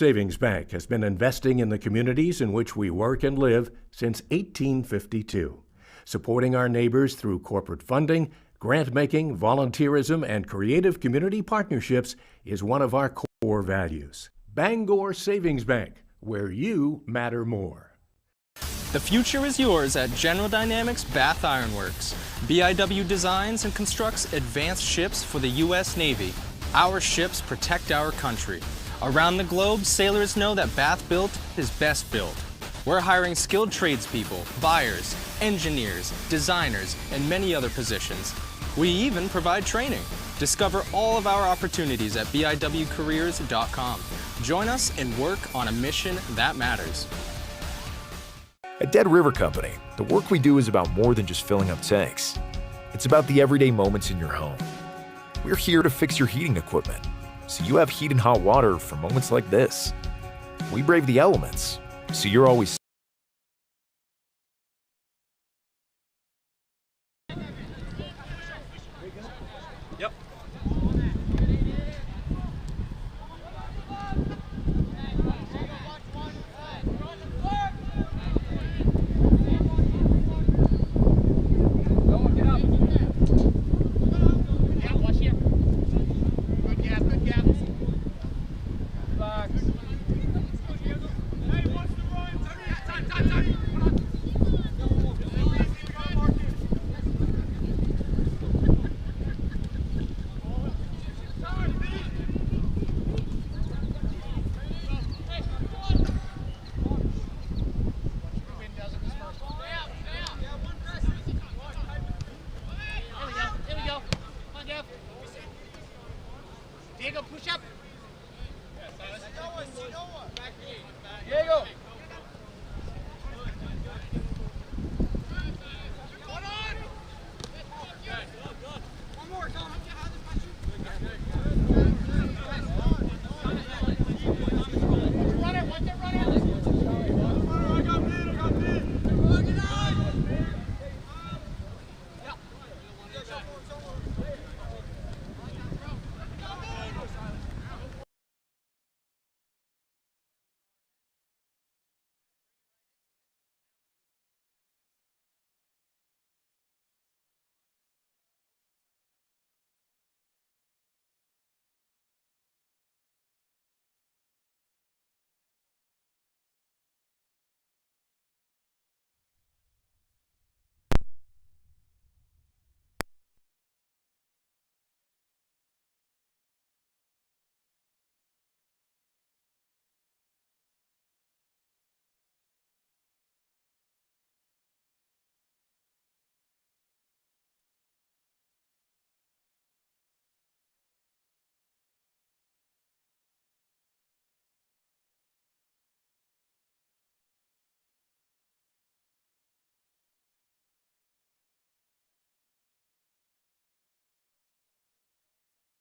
Savings Bank has been investing in the communities in which we work and live since 1852, supporting our neighbors through corporate funding, grant-making, volunteerism, and creative community partnerships is one of our core values. Bangor Savings Bank, where you matter more. The future is yours at General Dynamics Bath Iron Works. BIW designs and constructs advanced ships for the U.S. Navy. Our ships protect our country. Around the globe, sailors know that Bath Built is best built. We're hiring skilled tradespeople, buyers, engineers, designers, and many other positions. We even provide training. Discover all of our opportunities at biwcareers.com. Join us and work on a mission that matters. At Dead River Company, the work we do is about more than just filling up tanks. It's about the everyday moments in your home. We're here to fix your heating equipment, so you have heat and hot water for moments like this. We brave the elements, so you're always Yep. Diego, push up. Diego. One more, Tom. Run it, watch it, run it. I got mid, I got mid. Get out.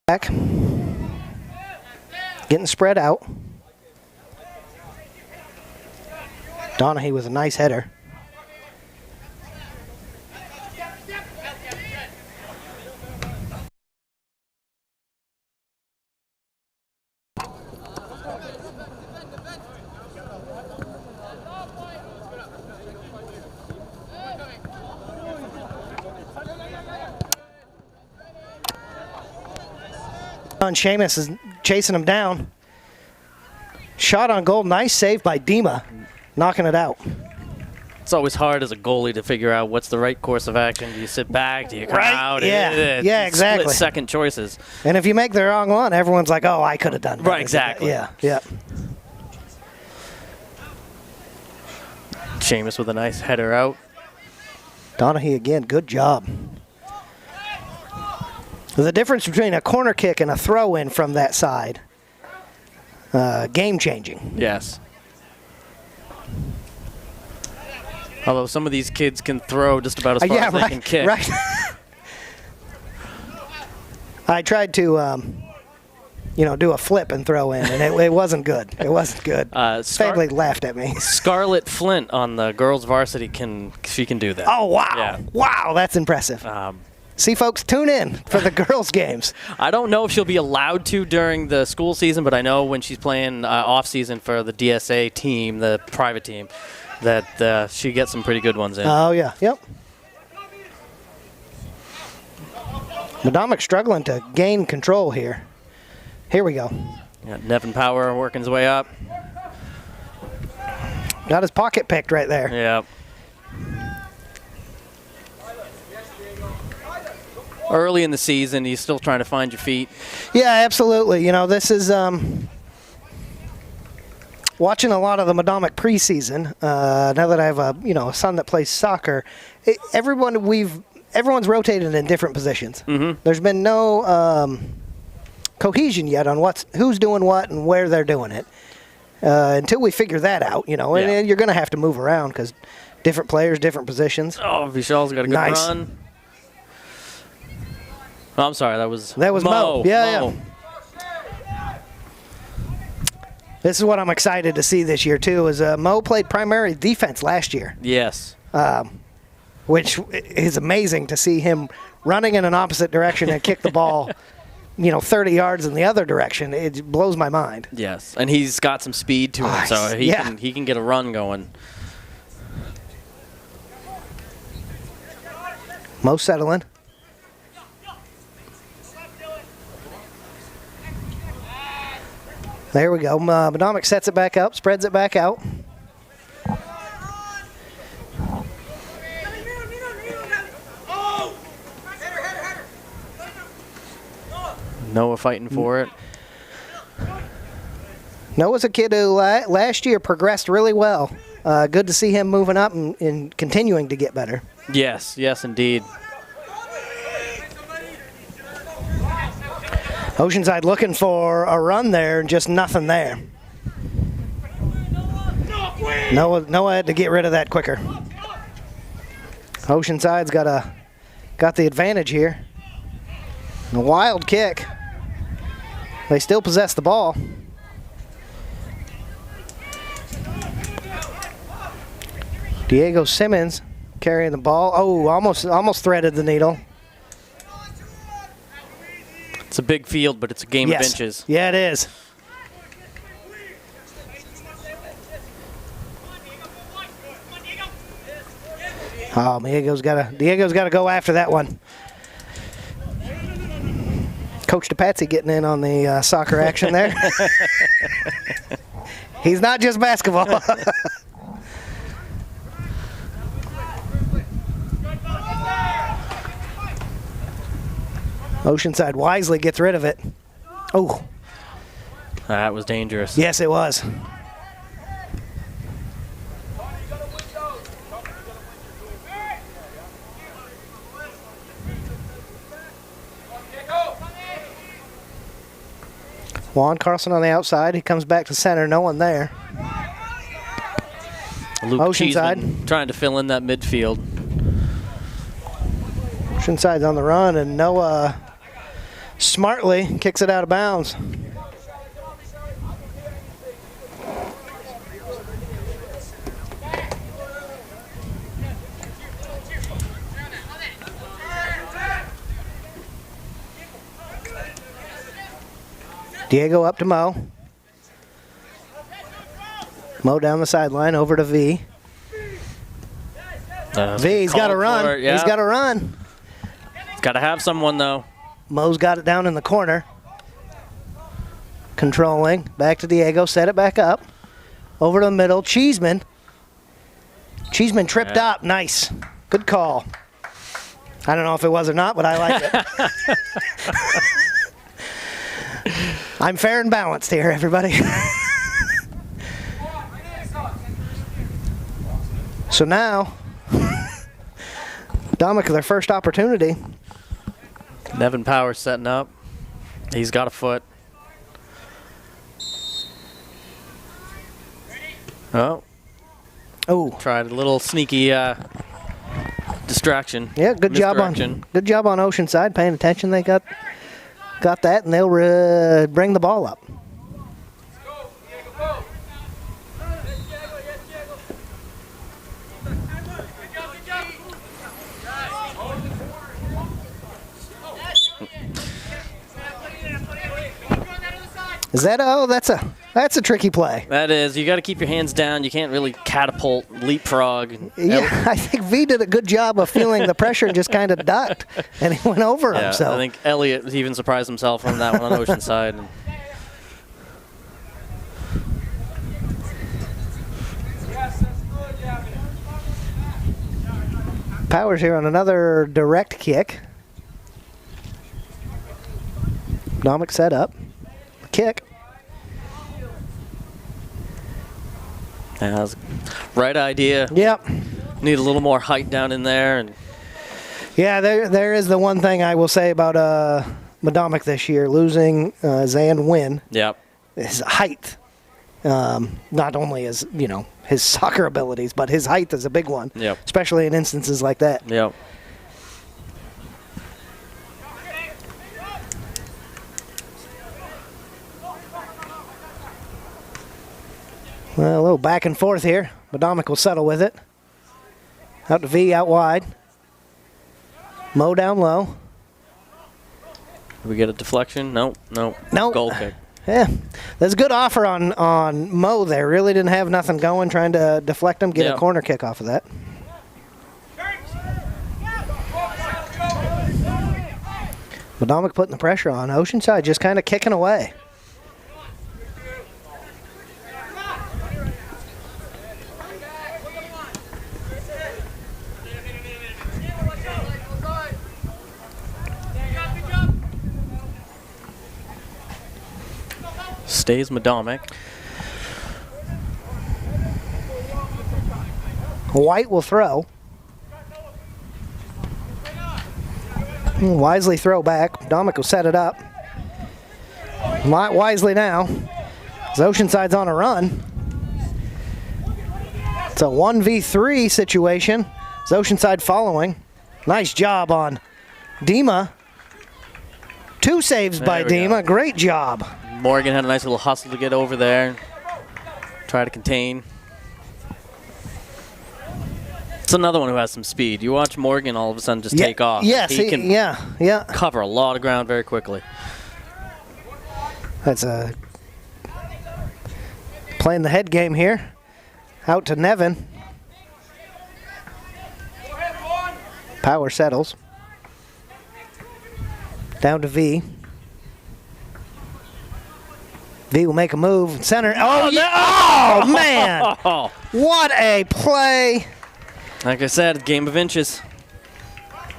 Back. Getting spread out. Donahue with a nice header. Seamus is chasing him down. Shot on goal. Nice save by Dima, knocking it out. It's always hard as a goalie to figure out what's the right course of action. Do you sit back? Do you come out? Yeah, yeah, exactly. Split second choices. And if you make the wrong one, everyone's like, oh, I could have done that. Right, exactly. Yeah, yeah. Seamus with a nice header out. Donahue again, good job. The difference between a corner kick and a throw-in from that side, game-changing. Yes. Although some of these kids can throw just about as far as they can kick. Right. I tried to, do a flip and throw in, and it wasn't good. It wasn't good. Family laughed at me. Scarlett Flint on the girls' varsity she can do that. Oh wow! Yeah. Wow, that's impressive. See, folks, tune in for the girls' games. I don't know if she'll be allowed to during the school season, but I know when she's playing off-season for the DSA team, the private team, that she gets some pretty good ones in. Oh, yeah. Yep. Medomak struggling to gain control here. Here we go. Yeah, Nevin Power working his way up. Got his pocket picked right there. Yeah. Early in the season, he's still trying to find your feet. Yeah, absolutely. You know, this is watching a lot of the Medomak preseason. Now that I have a son that plays soccer, everyone's rotated in different positions. Mm-hmm. There's been no cohesion yet on who's doing what and where they're doing it. Until we figure that out, and you're going to have to move around because different players, different positions. Oh, Vishal's got a good run. Oh, I'm sorry, that was Mo. Yeah, Mo. yeah. This is what I'm excited to see this year too. Is Mo played primary defense last year? Yes. Which is amazing to see him running in an opposite direction and kick the ball, 30 yards in the other direction. It blows my mind. Yes, and he's got some speed to him, so he can get a run going. Mo settling. There we go. Medomak sets it back up, spreads it back out. Noah fighting for it. Noah's a kid who last year progressed really well. Good to see him moving up and continuing to get better. Yes, indeed. Oceanside looking for a run there and just nothing there. Noah had to get rid of that quicker. Oceanside's got the advantage here. A wild kick. They still possess the ball. Diego Simmons carrying the ball. Oh, almost threaded the needle. It's a big field, but it's a game of inches. Yeah, it is. Oh, Diego's got to go after that one. Coach DePatsy getting in on the soccer action there. He's not just basketball. Oceanside wisely gets rid of it. Oh. That was dangerous. Yes, it was. Juan Carlson on the outside. He comes back to center. No one there. Luke Oceanside Cheeseman trying to fill in that midfield. Oceanside's on the run, and Noah smartly kicks it out of bounds. Diego up to Mo. Mo down the sideline over to V. V's got to run. Yeah. He's got to run. He's got to have someone, though. Mo's got it down in the corner. Controlling. Back to Diego. Set it back up. Over to the middle. Cheeseman. Cheeseman tripped up. Nice. Good call. I don't know if it was or not, but I like it. I'm fair and balanced here, everybody. So now, Medomak, their first opportunity. Nevin Power setting up. He's got a foot. Oh. Tried a little sneaky distraction. Yeah, good job on Oceanside paying attention. They got that, and they'll bring the ball up. Is that? Oh, that's a tricky play. That is. You got to keep your hands down. You can't really catapult, leapfrog. Yeah, I think V did a good job of feeling the pressure and just kind of ducked, and he went over him. So I think Elliott even surprised himself on that one on Oceanside. Powers here on another direct kick. Medomak set up. Kick. Yeah, that was right idea. Yep. Need a little more height down in there. And yeah, there is the one thing I will say about Medomak this year, losing Zan Wynn. Yep. His height. Not only his, his soccer abilities, but his height is a big one. Yep. Especially in instances like that. Yep. Well, a little back and forth here. Medomak will settle with it. Out to V, out wide. Mo down low. Did we get a deflection? Nope. Goal kick. Yeah, there's a good offer on Mo there. Really didn't have nothing going, trying to deflect him, get a corner kick off of that. Medomak putting the pressure on. Oceanside just kind of kicking away. Stays Medomak. White will throw. Wisely throw back. Medomak will set it up. Wisely now. As Oceanside's on a run. It's a 1v3 situation. As Oceanside following. Nice job on Dima. 2 saves by Dima. Great job. Morgan had a nice little hustle to get over there. Try to contain. It's another one who has some speed. You watch Morgan all of a sudden just take off. Yes, he can cover a lot of ground very quickly. That's playing the head game here. Out to Nevin. Power settles. Down to V. V will make a move. Center. Oh, yeah. Oh man. What a play. Like I said, game of inches.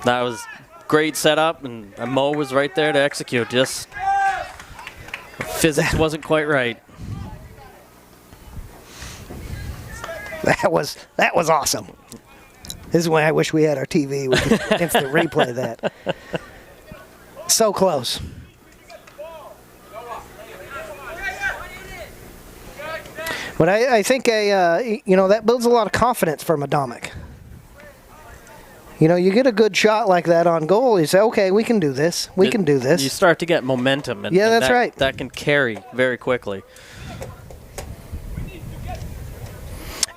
That was great setup, and Mo was right there to execute. Just physics wasn't quite right. That was awesome. This is why I wish we had our TV. We could instant replay that. So close. But I think that builds a lot of confidence for Medomak. You get a good shot like that on goal, you say, okay, we can do this. We can do this. You start to get momentum. And that's right. That can carry very quickly.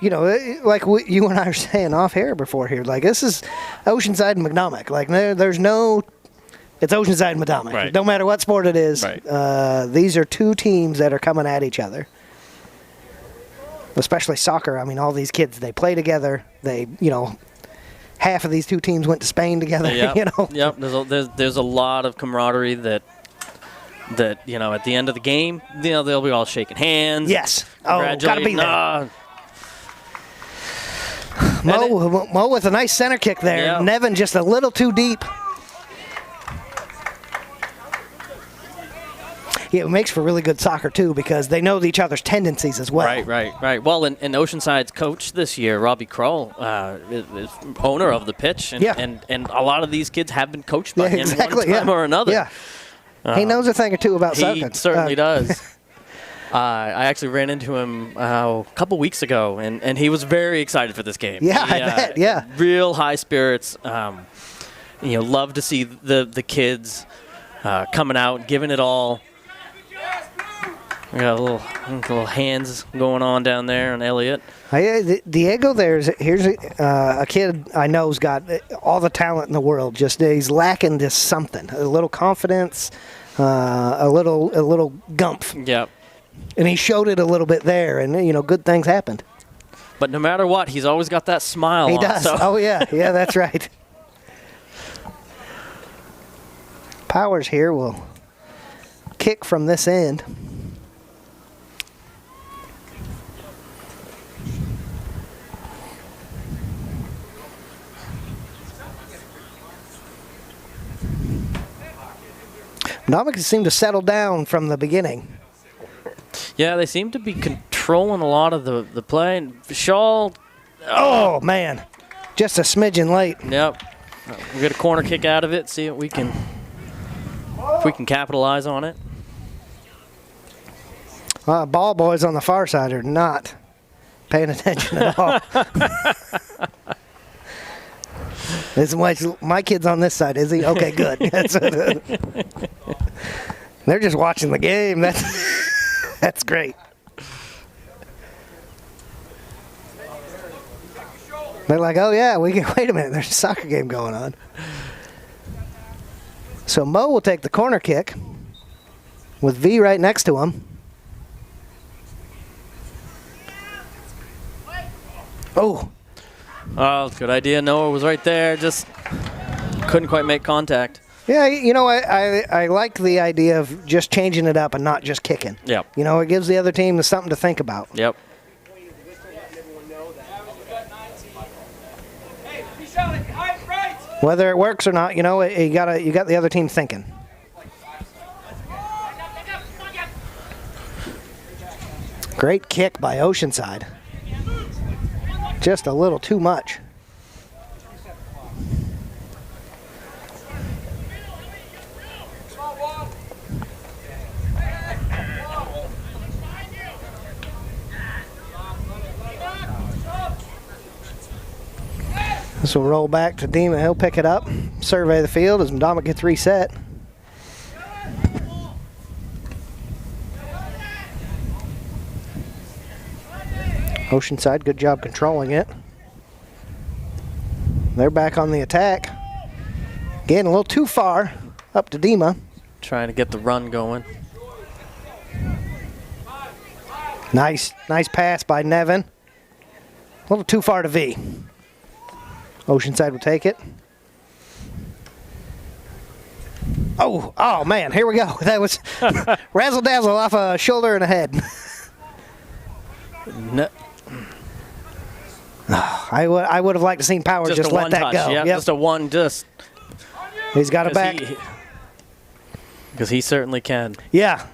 Like you and I were saying off air before here, like this is Oceanside and Medomak. Like there's no, it's Oceanside and Medomak. Right. No matter what sport it is. Right. These are 2 teams that are coming at each other. Especially soccer. I mean, all these kids, they play together. They, half of these 2 teams went to Spain together. Yep. There's a lot of camaraderie that at the end of the game, they'll be all shaking hands. Yes. Oh, gotta be there. Mo with a nice center kick there. Yep. Nevin just a little too deep. Yeah, it makes for really good soccer, too, because they know each other's tendencies as well. Right. Well, and Oceanside's coach this year, Robbie Kroll, is owner of the pitch. And a lot of these kids have been coached by him one time or another. Yeah. He knows a thing or two about soccer. He certainly does. I actually ran into him a couple weeks ago, and he was very excited for this game. Yeah, I bet, yeah. Real high spirits. Love to see the kids coming out, giving it all. We got little hands going on down there on Elliott. Diego, here's a kid I know's got all the talent in the world. Just he's lacking just something, a little confidence, a little gumph. Yep. And he showed it a little bit there, and, you know, good things happened. But no matter what, he's always got that smile He on. does. So. Oh, yeah. Yeah, that's right. Powers here will kick from this end. Medomak seemed to settle down from the beginning. Yeah, they seem to be controlling a lot of the play. And Shaw, Oh, man. Just a smidgen late. yep. We'll get a corner kick out of it, see if we can capitalize on it. Ball boys on the far side are not paying attention at all. This is my kid's on this side, is he? Okay, good. They're just watching the game. That's great. They're like, oh yeah, we can wait a minute. There's a soccer game going on. So Mo will take the corner kick with V right next to him. Oh. Oh, good idea. Noah was right there. Just couldn't quite make contact. Yeah, you know, I like the idea of just changing it up and not just kicking. Yep. You know, it gives the other team something to think about. Yep. Whether it works or not, you know, you got the other team thinking. Great kick by Oceanside. Just a little too much. This will roll back to Dima. He'll pick it up, survey the field as Medomak gets reset. Oceanside, good job controlling it. They're back on the attack. Again, a little too far up to Dima. Trying to get the run going. Nice pass by Nevin. A little too far to V. Oceanside will take it. Oh man, here we go. That was razzle-dazzle off a shoulder and a head. No. I would have liked to seen Powers just let that touch. go. Yep, just a one. He's got it back. Because he certainly can. Yeah.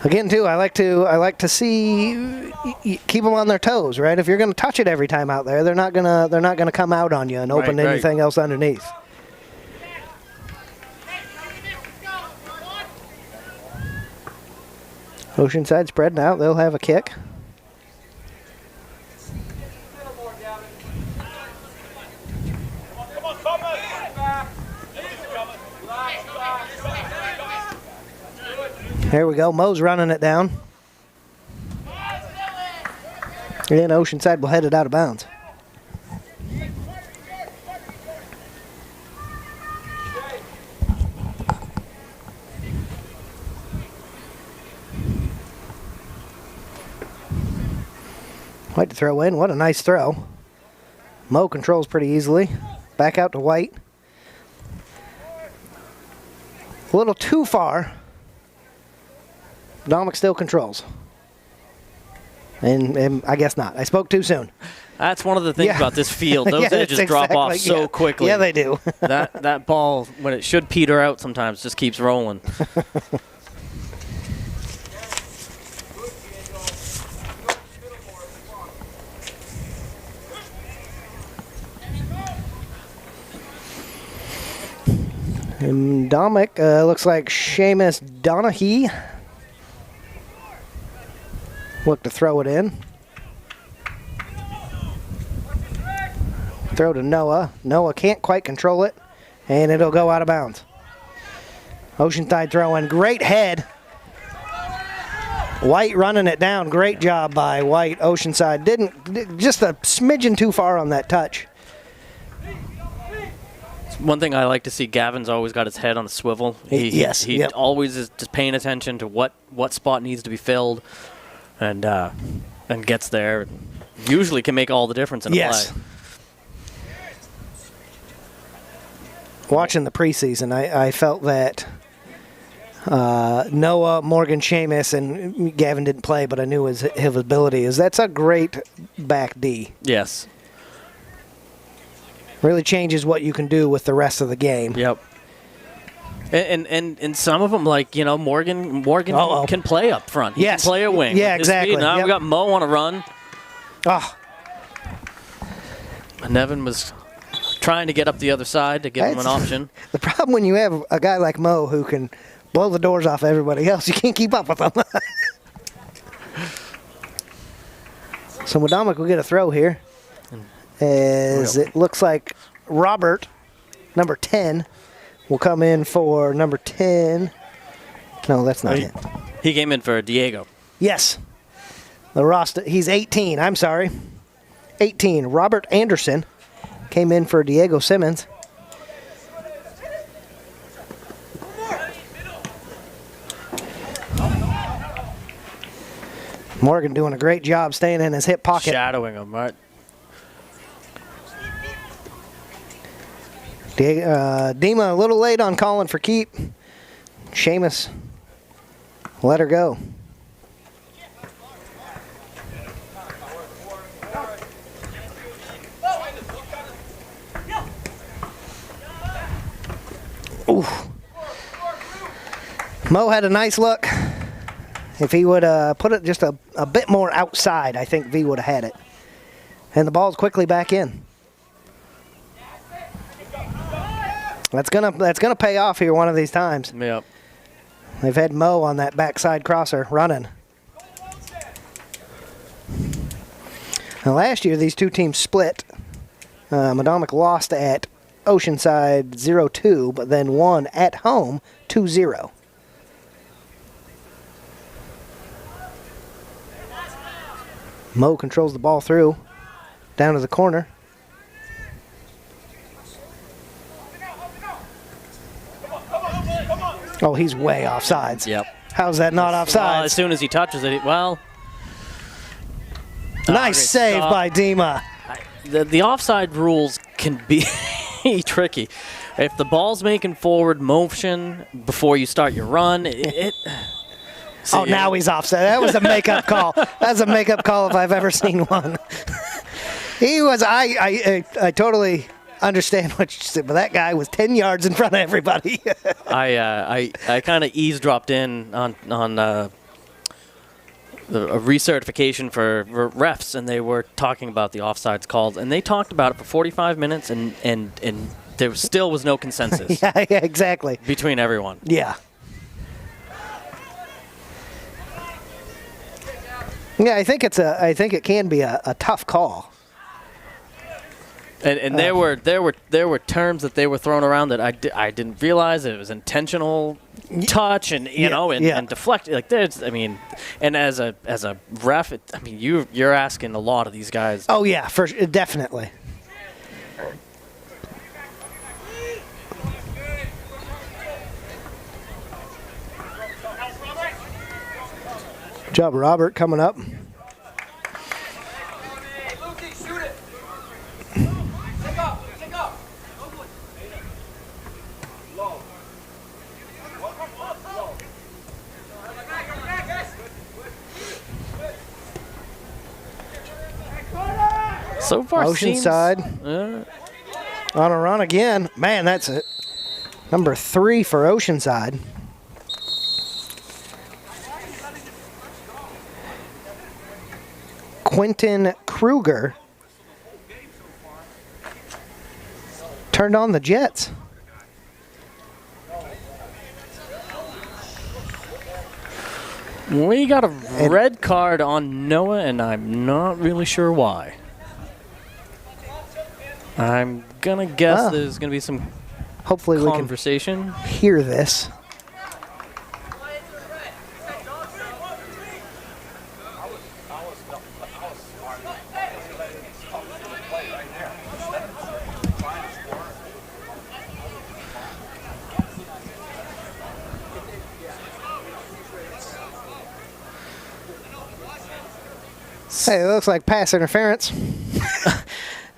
Again, too, I like to see keep them on their toes, right? If you're going to touch it every time out there, they're not gonna come out on you and open anything else underneath. Oceanside spreading out. They'll have a kick. Here we go. Mo's running it down. And Oceanside will head it out of bounds. White to throw in. What a nice throw. Mo controls pretty easily. Back out to White. A little too far. Medomak still controls. And I guess not. I spoke too soon. That's one of the things about this field. Those edges drop off so quickly. Yeah, they do. that ball, when it should peter out sometimes, just keeps rolling. And Medomak looks like Seamus Donaghy. Look to throw it in. Throw to Noah. Noah can't quite control it, and it'll go out of bounds. Oceanside throwing. Great head. White running it down. Great job by White. Oceanside just a smidgen too far on that touch. One thing I like to see, Gavin's always got his head on a swivel. He yep. always is just paying attention to what spot needs to be filled, and gets there. Usually can make all the difference in a Yes. play. Watching the preseason, I felt that Noah, Morgan, Seamus, and Gavin didn't play, but I knew his ability is that's a great back D. Yes. Really changes what you can do with the rest of the game. Yep. And some of them, like, Morgan Uh-oh. can play up front. He Yes. can play a wing. Yeah, with his exactly. speed. Now Yep. we got Mo on a run. Oh, And Nevin was trying to get up the other side to give him an That's- option. the problem when you have a guy like Mo who can blow the doors off everybody else, you can't keep up with them. So Medomak will get a throw here. As it looks like Robert, number 10, will come in for number 10. No, that's not him. He came in for Diego. Yes. The roster, he's 18. I'm sorry. 18. Robert Anderson came in for Diego Simmons. Morgan doing a great job staying in his hip pocket. Shadowing him, right? Dima a little late on calling for keep. Seamus let her go. Oof. Mo had a nice look. If he would put it just a bit more outside, I think V would have had it. And the ball's quickly back in. That's gonna pay off here one of these times. Yep. They've had Mo on that backside crosser running. Now last year these two teams split. Medomak lost at Oceanside 0-2, but then won at home 2-0. Mo controls the ball through, down to the corner. Oh, he's way offsides. Yep. How's that not Well, offsides? as soon as he touches it, Nice great save stop. by Dima. The offside rules can be tricky. If the ball's making forward motion before you start your run, Oh, now he's offside. That was a makeup call. That's a makeup call if I've ever seen one. He was. I totally understand what you said, but that guy was 10 yards in front of everybody. I kind of eavesdropped in on a recertification for refs, and they were talking about the offsides calls, and they talked about it for 45 minutes, and there still was no consensus yeah, exactly. between everyone. Yeah. Yeah, I think it can be a tough call. And there were terms that they were throwing around that I didn't realize it was intentional touch and and deflect, like there's and as a ref, you're asking a lot of these guys. Oh yeah, definitely. Good job, Robert, coming up. So far, Oceanside on a run again. Man, that's it. Number 3 for Oceanside. Quentin Kruger turned on the Jets. We got a red card on Noah, and I'm not really sure why. I'm gonna guess there's gonna be some Hopefully conversation. we can hear this. Hey, it looks like pass interference.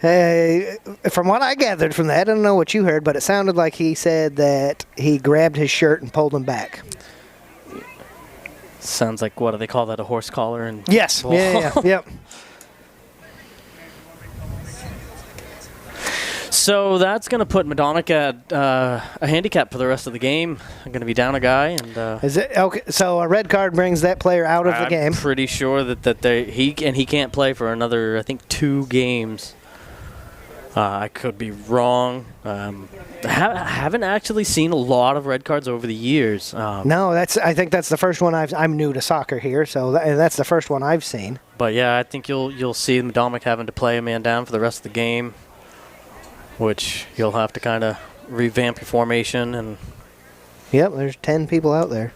From what I gathered from that, I don't know what you heard, but it sounded like he said that he grabbed his shirt and pulled him back. Sounds like, what do they call that, a horse collar? And Yes. Yeah. Yep. So that's going to put Medomak at a handicap for the rest of the game. I'm going to be down a guy, and Is it okay? So a red card brings that player out of the game. I'm pretty sure that he can't play for another, I think, 2 games. I could be wrong. Haven't actually seen a lot of red cards over the years. No, I think that's the first one I'm new to soccer here, so that's the first one I've seen. But yeah, I think you'll see Medomak having to play a man down for the rest of the game, which you'll have to kind of revamp your formation. And Yep, there's 10 people out there.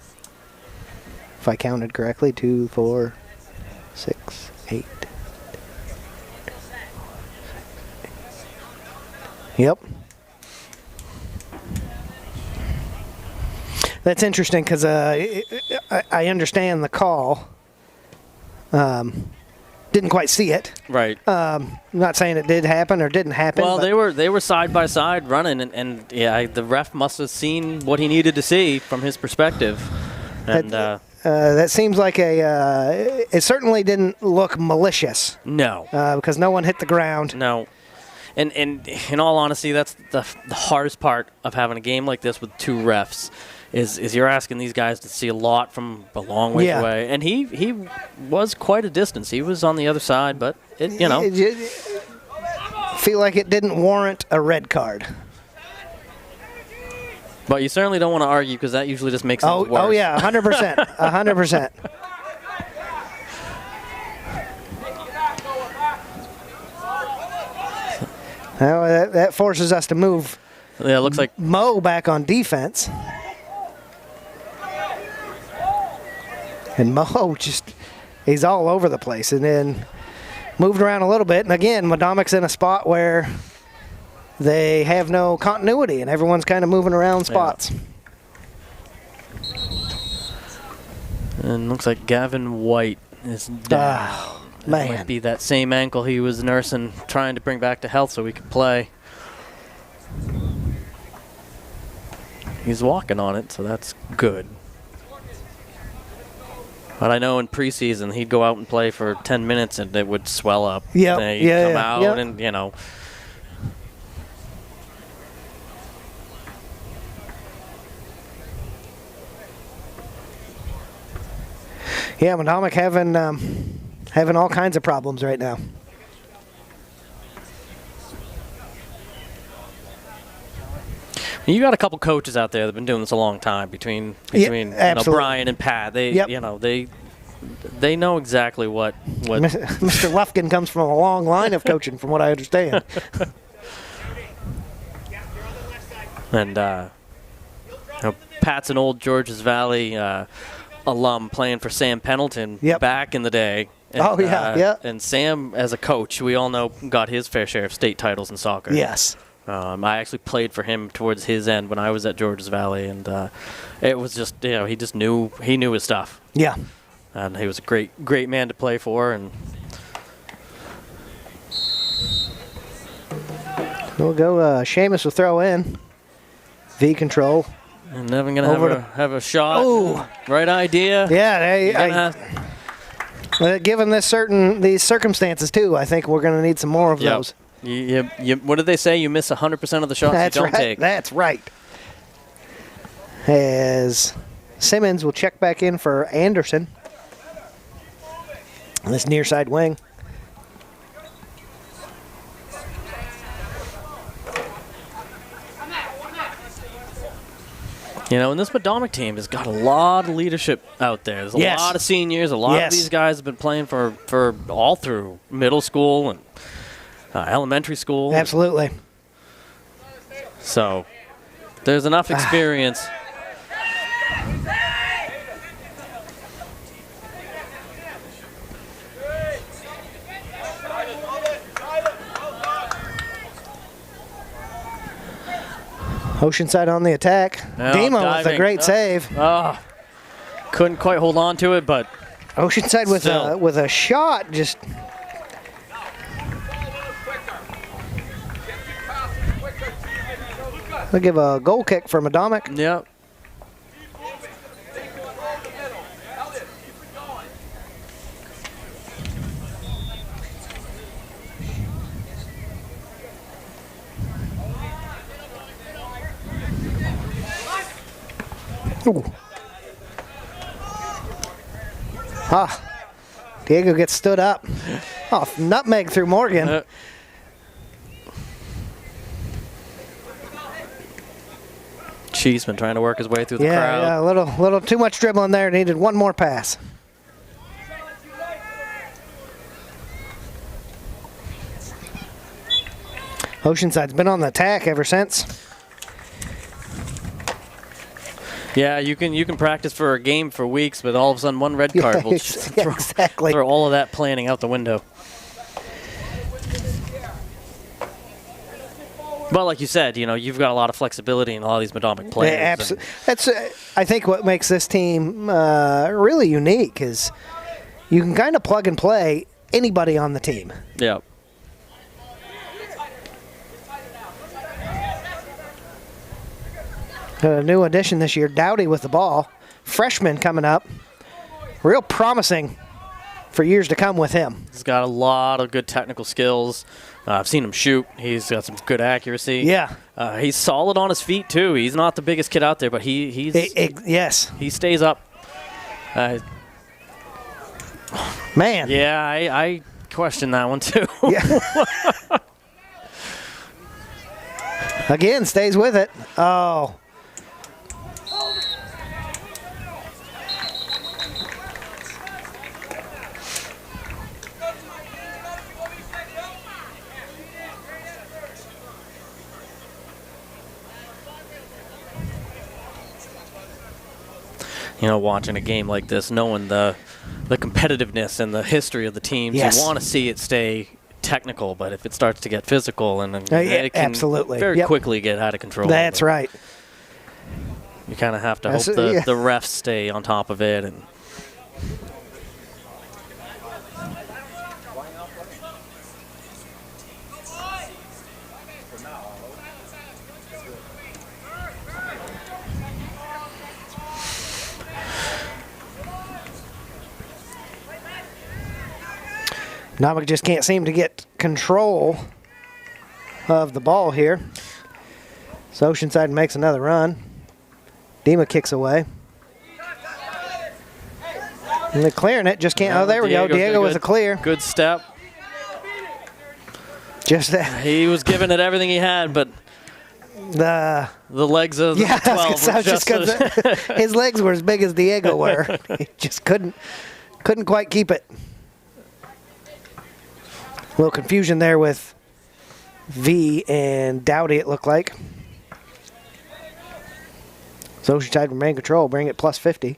If I counted correctly, 2, 4, 6, 8. Yep. That's interesting because I understand the call. Didn't quite see it. right. I'm not saying it did happen or didn't happen. Well, but they were side by side running, and yeah, the ref must have seen what he needed to see from his perspective. And that seems like it certainly didn't look malicious no, because no one hit the ground. no. And in all honesty, that's the hardest part of having a game like this with 2 refs. Is you're asking these guys to see a lot from a long way away, and he was quite a distance. He was on the other side, but Feel like it didn't warrant a red card. But you certainly don't want to argue because that usually just makes things worse. Oh yeah, 100%, 100%. Well, that forces us to move. Yeah, it looks like Mo back on defense. And Mo he's all over the place. And then moved around a little bit. And again, Medomak's in a spot where they have no continuity and everyone's kind of moving around spots. and looks like Gavin White is down. That Man. might be that same ankle he was nursing, trying to bring back to health so he could play. He's walking on it, so that's good. But I know in preseason he'd go out and play for 10 minutes and it would swell up. Yep. And he'd come out Yep. and, Yeah, Medomak having all kinds of problems right now. You got a couple coaches out there that have been doing this a long time between absolutely. Brian and Pat. They they know exactly what Mr. Lufkin comes from a long line of coaching, from what I understand. and Pat's an old Georges Valley alum playing for Sam Pendleton back in the day. And, And Sam, as a coach, we all know, got his fair share of state titles in soccer. Yes. I actually played for him towards his end when I was at Georges Valley, and it was just he just knew his stuff. Yeah. And he was a great man to play for. And We'll go. Seamus will throw in. V control. And Nevin gonna have a shot. Ooh. Right idea. Yeah. Given these circumstances too, I think we're going to need some more of those. What did they say? You miss 100% of the shots you don't take. That's right. As Simmons will check back in for Anderson on this near side wing. And this Medomak team has got a lot of leadership out there. There's a lot of seniors. A lot of these guys have been playing for all through middle school and elementary school. Absolutely. So there's enough experience. Oceanside on the attack. Demo with a great save. Couldn't quite hold on to it, but Oceanside Still. with a shot, just they'll give a goal kick for Medomak. Yep. Ooh. Diego gets stood up. Oh, nutmeg through Morgan. Cheeseman trying to work his way through the crowd. Yeah, a little too much dribbling there. Needed one more pass. Oceanside's been on the attack ever since. Yeah, you can practice for a game for weeks, but all of a sudden one red card will just exactly. throw all of that planning out the window. Well, like you said, you've got a lot of flexibility in all these Medomak players. Yeah, absolutely. That's I think what makes this team really unique is you can kind of plug and play anybody on the team. Yeah. A new addition this year, Dowdy with the ball. Freshman coming up. Real promising for years to come with him. He's got a lot of good technical skills. I've seen him shoot. He's got some good accuracy. Yeah. He's solid on his feet, too. He's not the biggest kid out there, but he's yes. he stays up. Man. Yeah, I question that one, too. Yeah. Again, stays with it. Oh. Watching a game like this, knowing the competitiveness and the history of the teams, Yes. you want to see it stay technical, but if it starts to get physical, and it can absolutely. very quickly get out of control. That's But right. You kind of have to That's hope it, the refs stay on top of it. And Medomak just can't seem to get control of the ball here. So Oceanside makes another run. Dima kicks away. And they're clearing it, just can't. Oh, there we go. Diego with a clear. Good step. Just that. He was giving it everything he had, but The legs of the 12 were just his legs were as big as Diego were. He just couldn't quite keep it. A little confusion there with V and Dowdy, it looked like. So Oceanside remain control, bring it plus 50.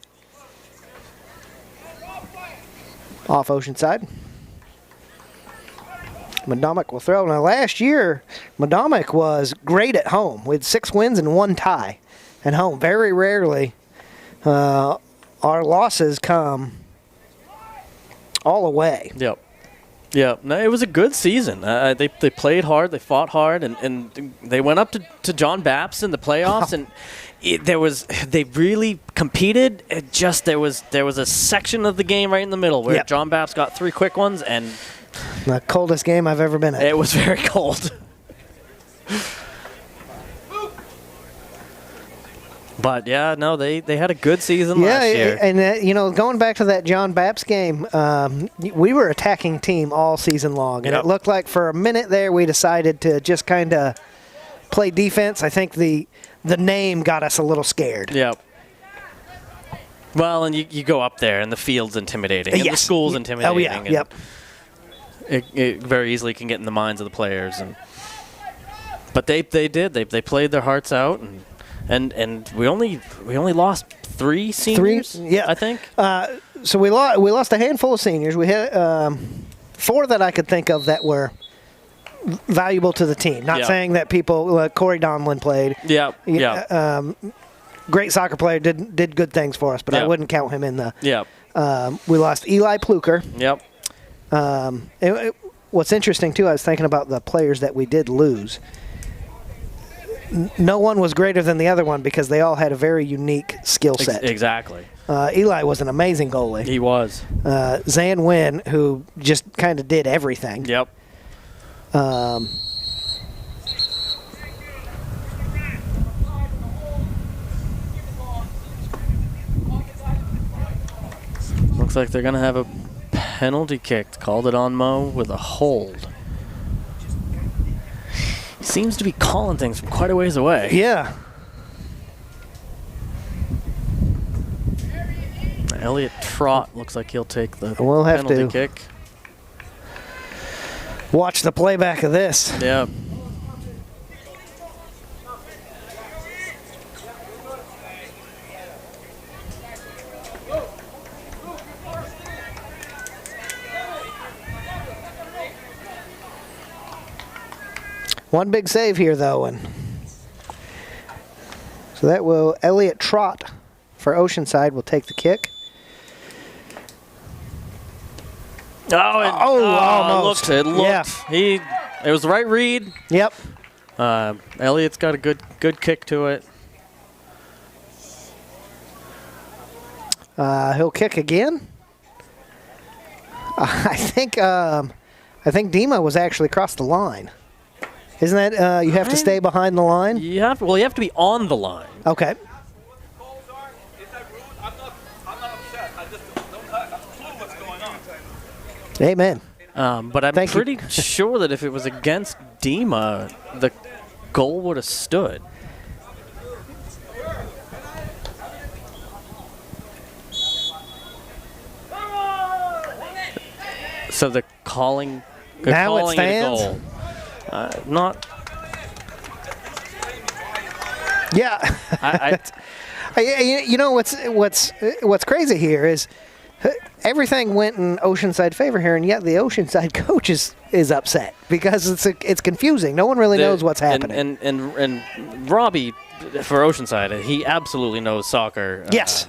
Off Oceanside. Medomak will throw. Now, last year, Medomak was great at home with 6 wins and 1 tie at home. Very rarely our losses come all away. Yep. Yeah, no, it was a good season. They played hard, they fought hard, and they went up to John Bapps in the playoffs, and they really competed. There was a section of the game right in the middle where John Bapps got 3 quick ones, and the coldest game I've ever been at. It was very cold. But, yeah, no, they had a good season last year. And, going back to that John Bapps game, we were attacking team all season long. And it looked like for a minute there we decided to just kind of play defense. I think the name got us a little scared. Yep. Well, and you go up there, and the field's intimidating, and the school's intimidating. Oh, yeah, yep. It very easily can get in the minds of the players. But they did. They played their hearts out, and we only lost 3 seniors. I think. So we lost a handful of seniors. We had 4 that I could think of that were valuable to the team. Not saying that people. Corey Donlin played. Yeah. Great soccer player, did good things for us, but I wouldn't count him in the. Yeah. We lost Eli Pluker. Yep. What's interesting, too, I was thinking about the players that we did lose. No one was greater than the other one because they all had a very unique skill set. Exactly. Eli was an amazing goalie. He was. Zan Nguyen, who just kind of did everything. Yep. Looks like they're going to have a penalty kick. Called it on Mo with a hold. He seems to be calling things from quite a ways away. Yeah. Elliot Trott looks like he'll take the We'll have penalty to kick. watch the playback of this. Yeah. One big save here, though, and so that will Elliot Trott for Oceanside will take the kick. Almost. Almost. It looked. Yeah. It was the right read. Yep. Elliot's got a good kick to it. He'll kick again. I think Dima was actually across the line. Isn't that you have to stay behind the line? You have to be on the line. Okay. Amen. But I'm pretty sure that if it was against Dima, the goal would have stood. So they're calling. Now it stands? a goal. Not. Yeah. You know what's crazy here is everything went in Oceanside favor here, and yet the Oceanside coach is upset because it's confusing. No one really knows what's happening. And Robbie for Oceanside, he absolutely knows soccer. Yes.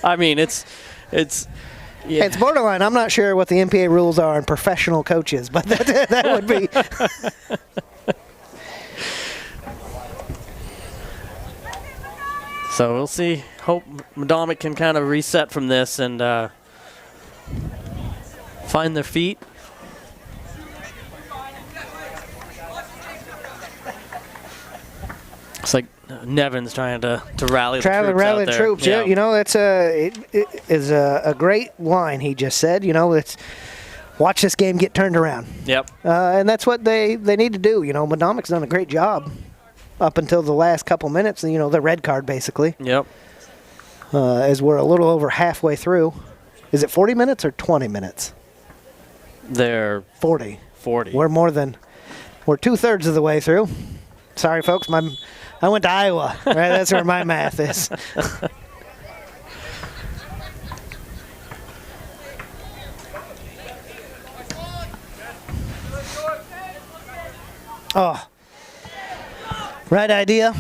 I mean, it's. Yeah. It's borderline. I'm not sure what the MPA rules are on professional coaches, but that would be. So we'll see. Hope Medomak can kind of reset from this and find their feet. It's like Nevin's trying to rally the troops. Yeah, you know, that's it is a great line he just said. You know, it's watch this game get turned around. Yep. And that's what they need to do. You know, Medomak's done a great job up until the last couple minutes. You know, the red card basically. Yep. As we're a little over halfway through. Is it 40 minutes or 20 minutes? They're 40. 40. We're 2/3 of the way through. Sorry, folks. I went to Iowa. Right, that's where my math is. Oh, right idea.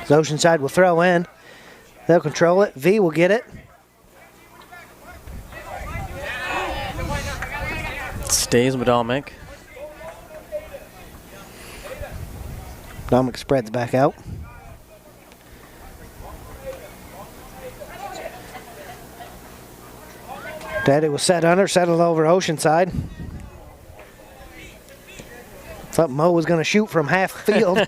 So Oceanside will throw in. They'll control it. V will get it. Stays Medomak. Medomak spreads back out. Daddy was settled over Oceanside. Thought Mo was going to shoot from half field.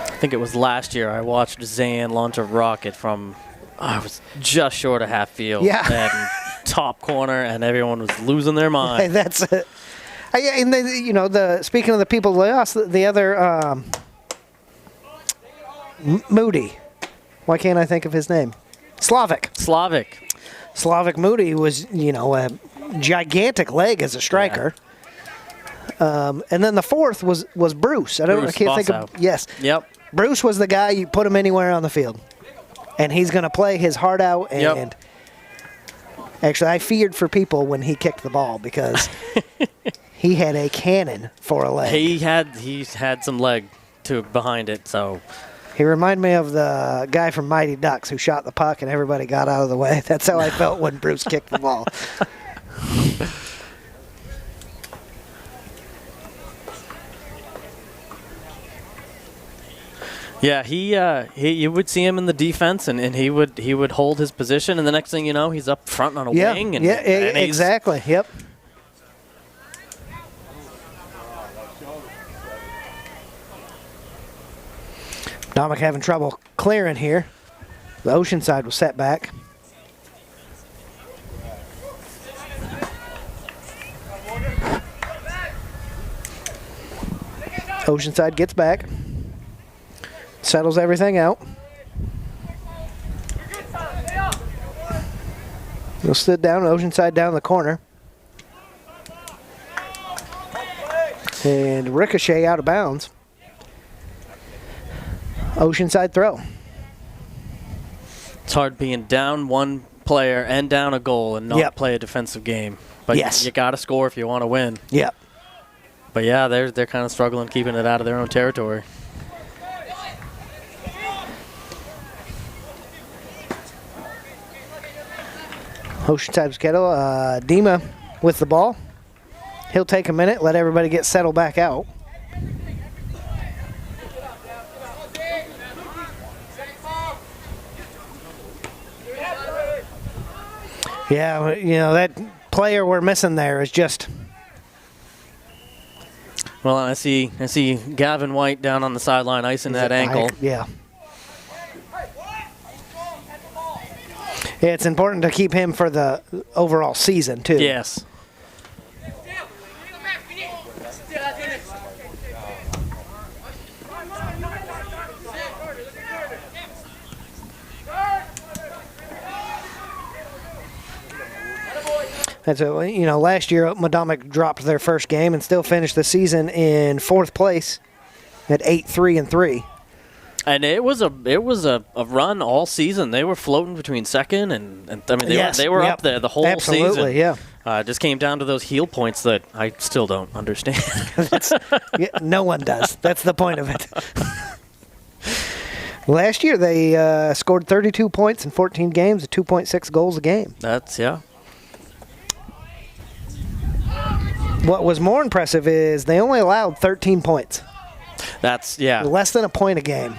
I think it was last year I watched Zan launch a rocket from, I was just short of half field. Yeah. And top corner, and everyone was losing their mind. Hey, that's it. And you know, speaking of the people lost, the other Moody. Why can't I think of his name? Slavic Moody was, you know, a gigantic leg as a striker. Yeah. And then the fourth was Bruce. I can't think of. Yes. Yep. Bruce was the guy you put him anywhere on the field. and he's going to play his heart out. And actually, I feared for people when he kicked the ball because he had a cannon for a leg. He had some leg behind it, so. He reminded me of the guy from Mighty Ducks who shot the puck and everybody got out of the way. That's how I felt when Bruce kicked the ball. Yeah, you would see him in the defense, and he would hold his position, and the next thing you know, he's up front on a wing. And exactly. Yep. Medomak having trouble clearing here. The Oceanside was set back. Oceanside gets back. Settles everything out. He'll sit down, Oceanside down the corner. And ricochet out of bounds. Oceanside throw. It's hard being down one player and down a goal and not play a defensive game. But you got to score if you want to win. Yep. But yeah, they're kind of struggling keeping it out of their own territory. Oceanside's Kettle, Dima with the ball. He'll take a minute, let everybody get settled back out. Yeah, you know, that player we're missing there is just... Well, I see Gavin White down on the sideline icing that ankle. Yeah, it's important to keep him for the overall season, too. Yes. That's last year Medomak dropped their first game and still finished the season in 4th place at 8-3-3. And it was a run all season. They were floating between second and I mean they were up there the whole season. Absolutely, yeah. Just came down to those heel points that I still don't understand. No one does. That's the point of it. Last year they scored 32 points in 14 games at 2.6 goals a game. What was more impressive is they only allowed 13 points. Less than a point a game.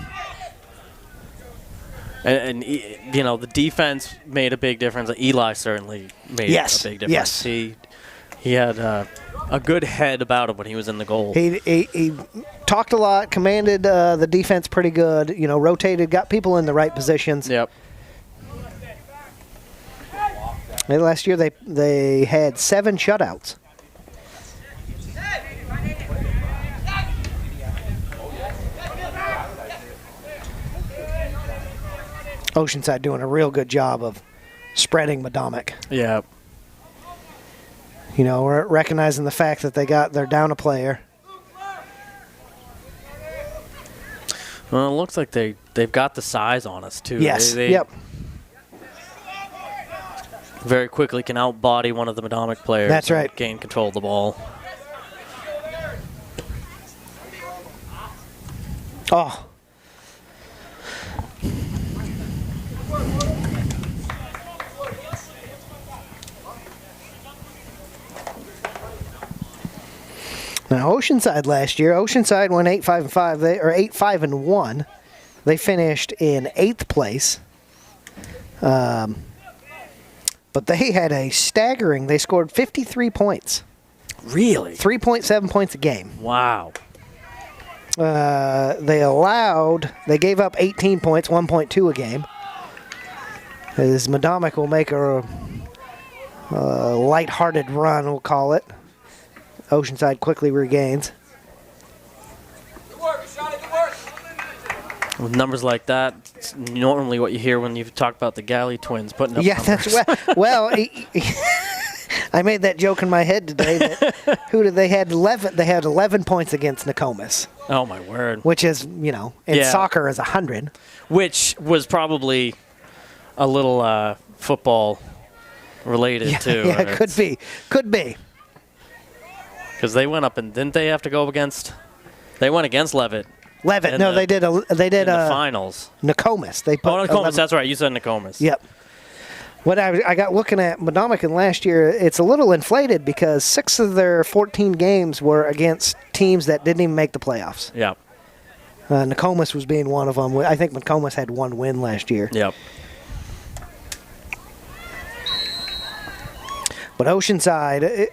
And the defense made a big difference. Eli certainly made a big difference. Yes. He had a good head about him when he was in the goal. He talked a lot, commanded the defense pretty good, rotated, got people in the right positions. Yep. And last year they had 7 shutouts. Oceanside doing a real good job of spreading Medomak. Yeah. We're recognizing the fact that they're down a player. Well, it looks like they've got the size on us too. Yes. Yep. Very quickly can outbody one of the Medomak players. That's right. Gain control of the ball. Oh. Now Oceanside last year, Oceanside went 8-5-5. Or 8-5-1. They finished in 8th place. But they had a staggering. They scored 53 points. Really? 3.7 points a game. Wow. They gave up 18 points, 1.2 a game. As Medomak will make a lighthearted run, we'll call it. Oceanside quickly regains. Good work, Shotty, good work. With numbers like that, it's normally what you hear when you talk about the Galley twins putting up numbers. Well, I made that joke in my head today. That who did they had 11? They had 11 points against Nokomis. Oh my word! Which is in soccer is 100. Which was probably a little football related too. Yeah, could be. Because they went up and didn't they have to go against? They went against Leavitt. No, they did. They did the finals. Nokomis. They put Nokomis. That's right. You said Nokomis. Yep. What I got looking at Medomak in last year, it's a little inflated because 6 of their 14 games were against teams that didn't even make the playoffs. Yep. Nokomis was being one of them. I think Nokomis had 1 win last year. Yep. But Oceanside,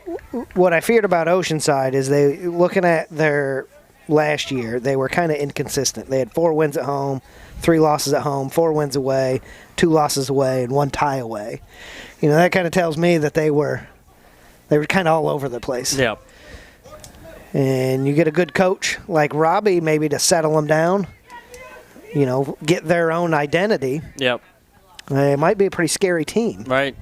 what I feared about Oceanside is looking at their last year, they were kind of inconsistent. They had 4 wins at home, 3 losses at home, 4 wins away, 2 losses away, and 1 tie away. You know, that kind of tells me that they were kind of all over the place. Yep. And you get a good coach like Robbie maybe to settle them down, you know, get their own identity. Yep. It might be a pretty scary team. Right.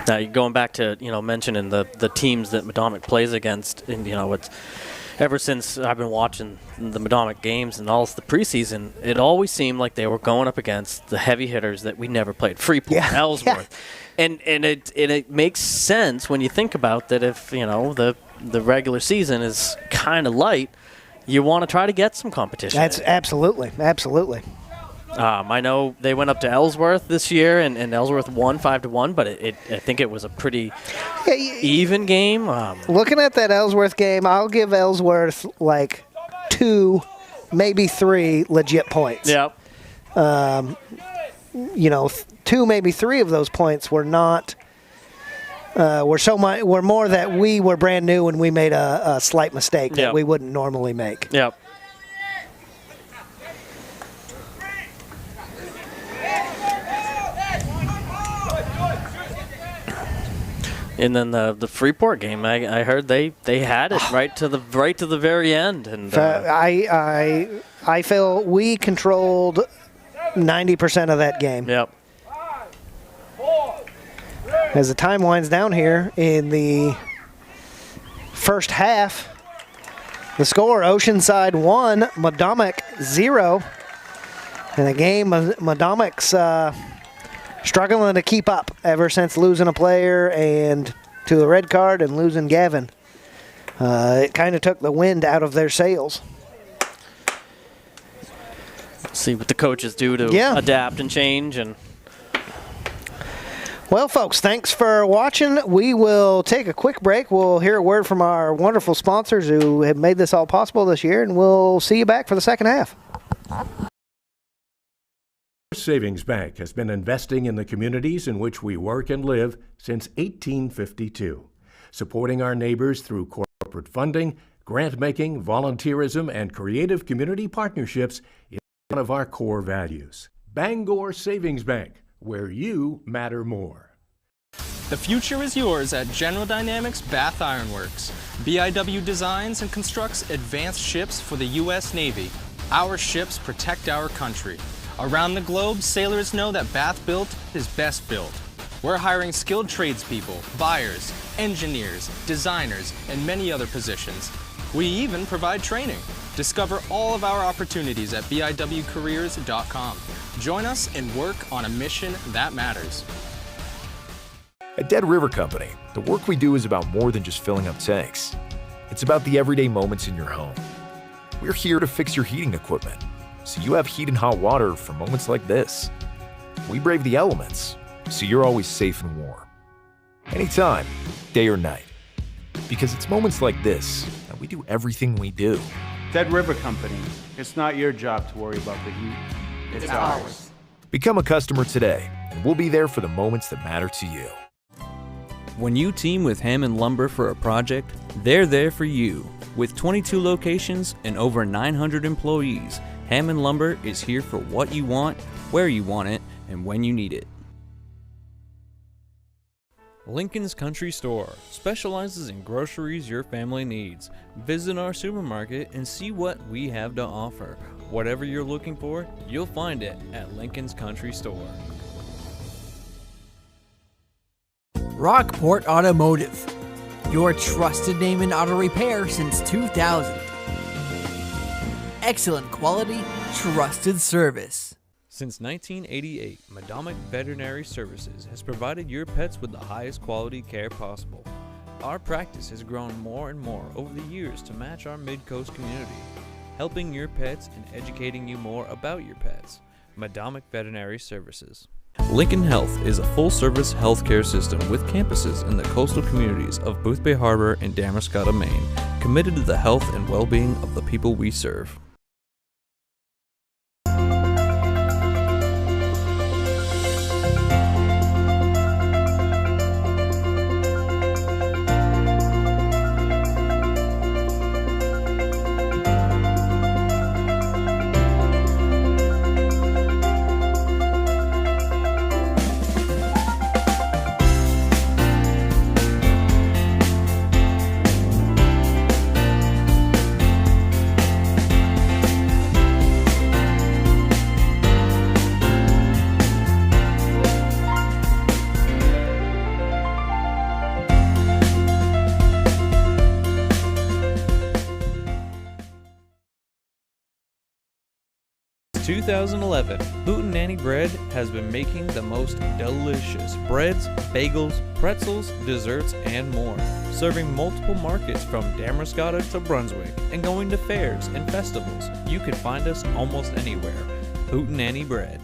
Now, going back to, mentioning the teams that Medomak plays against, and, it's ever since I've been watching the Medomak games and all the preseason, it always seemed like they were going up against the heavy hitters that we never played, Freeport, Ellsworth. Yeah. And it makes sense when you think about that if, the regular season is kind of light, you want to try to get some competition. That's absolutely. I know they went up to Ellsworth this year, and Ellsworth won 5-1, but I think it was a pretty even game. Looking at that Ellsworth game, I'll give Ellsworth like 2, maybe 3 legit points. Yep. 2, maybe 3 of those points were not. Were more that we were brand new and we made a slight mistake that we wouldn't normally make. Yep. And then the Freeport game, I heard they had it right to the very end. And I feel we controlled 90% of that game. Yep. As the time winds down here in the first half, the score: Oceanside 1, Medomak 0. In a game, Medomak's struggling to keep up ever since losing a player and to a red card and losing Gavin. It kind of took the wind out of their sails. See what the coaches do to adapt and change. Well, folks, thanks for watching. We will take a quick break. We'll hear a word from our wonderful sponsors who have made this all possible this year, and we'll see you back for the second half. Savings Bank has been investing in the communities in which we work and live since 1852, supporting our neighbors through corporate funding, grant-making, volunteerism, and creative community partnerships is one of our core values. Bangor Savings Bank, where you matter more. The future is yours at General Dynamics Bath Iron Works. BIW designs and constructs advanced ships for the U.S. Navy. Our ships protect our country. Around the globe, sailors know that Bath Built is best built. We're hiring skilled tradespeople, buyers, engineers, designers, and many other positions. We even provide training. Discover all of our opportunities at biwcareers.com. Join us and work on a mission that matters. At Dead River Company, the work we do is about more than just filling up tanks. It's about the everyday moments in your home. We're here to fix your heating equipment, so you have heat and hot water for moments like this. We brave the elements, so you're always safe and warm. Anytime, day or night. Because it's moments like this that we do everything we do. Dead River Company, it's not your job to worry about the heat. It's ours. Become a customer today, and we'll be there for the moments that matter to you. When you team with Hammond Lumber for a project, they're there for you. With 22 locations and over 900 employees, Hammond Lumber is here for what you want, where you want it, and when you need it. Lincoln's Country Store specializes in groceries your family needs. Visit our supermarket and see what we have to offer. Whatever you're looking for, you'll find it at Lincoln's Country Store. Rockport Automotive, your trusted name in auto repair since 2000. excellent quality, trusted service. Since 1988, Medomak Veterinary Services has provided your pets with the highest quality care possible. Our practice has grown more and more over the years to match our Mid-Coast community, helping your pets and educating you more about your pets. Medomak Veterinary Services. Lincoln Health is a full-service healthcare system with campuses in the coastal communities of Boothbay Harbor and Damariscotta, Maine, committed to the health and well-being of the people we serve. Since 2011, Hootenanny Bread has been making the most delicious breads, bagels, pretzels, desserts, and more, serving multiple markets from Damariscotta to Brunswick, and going to fairs and festivals. You can find us almost anywhere. Hootenanny Bread.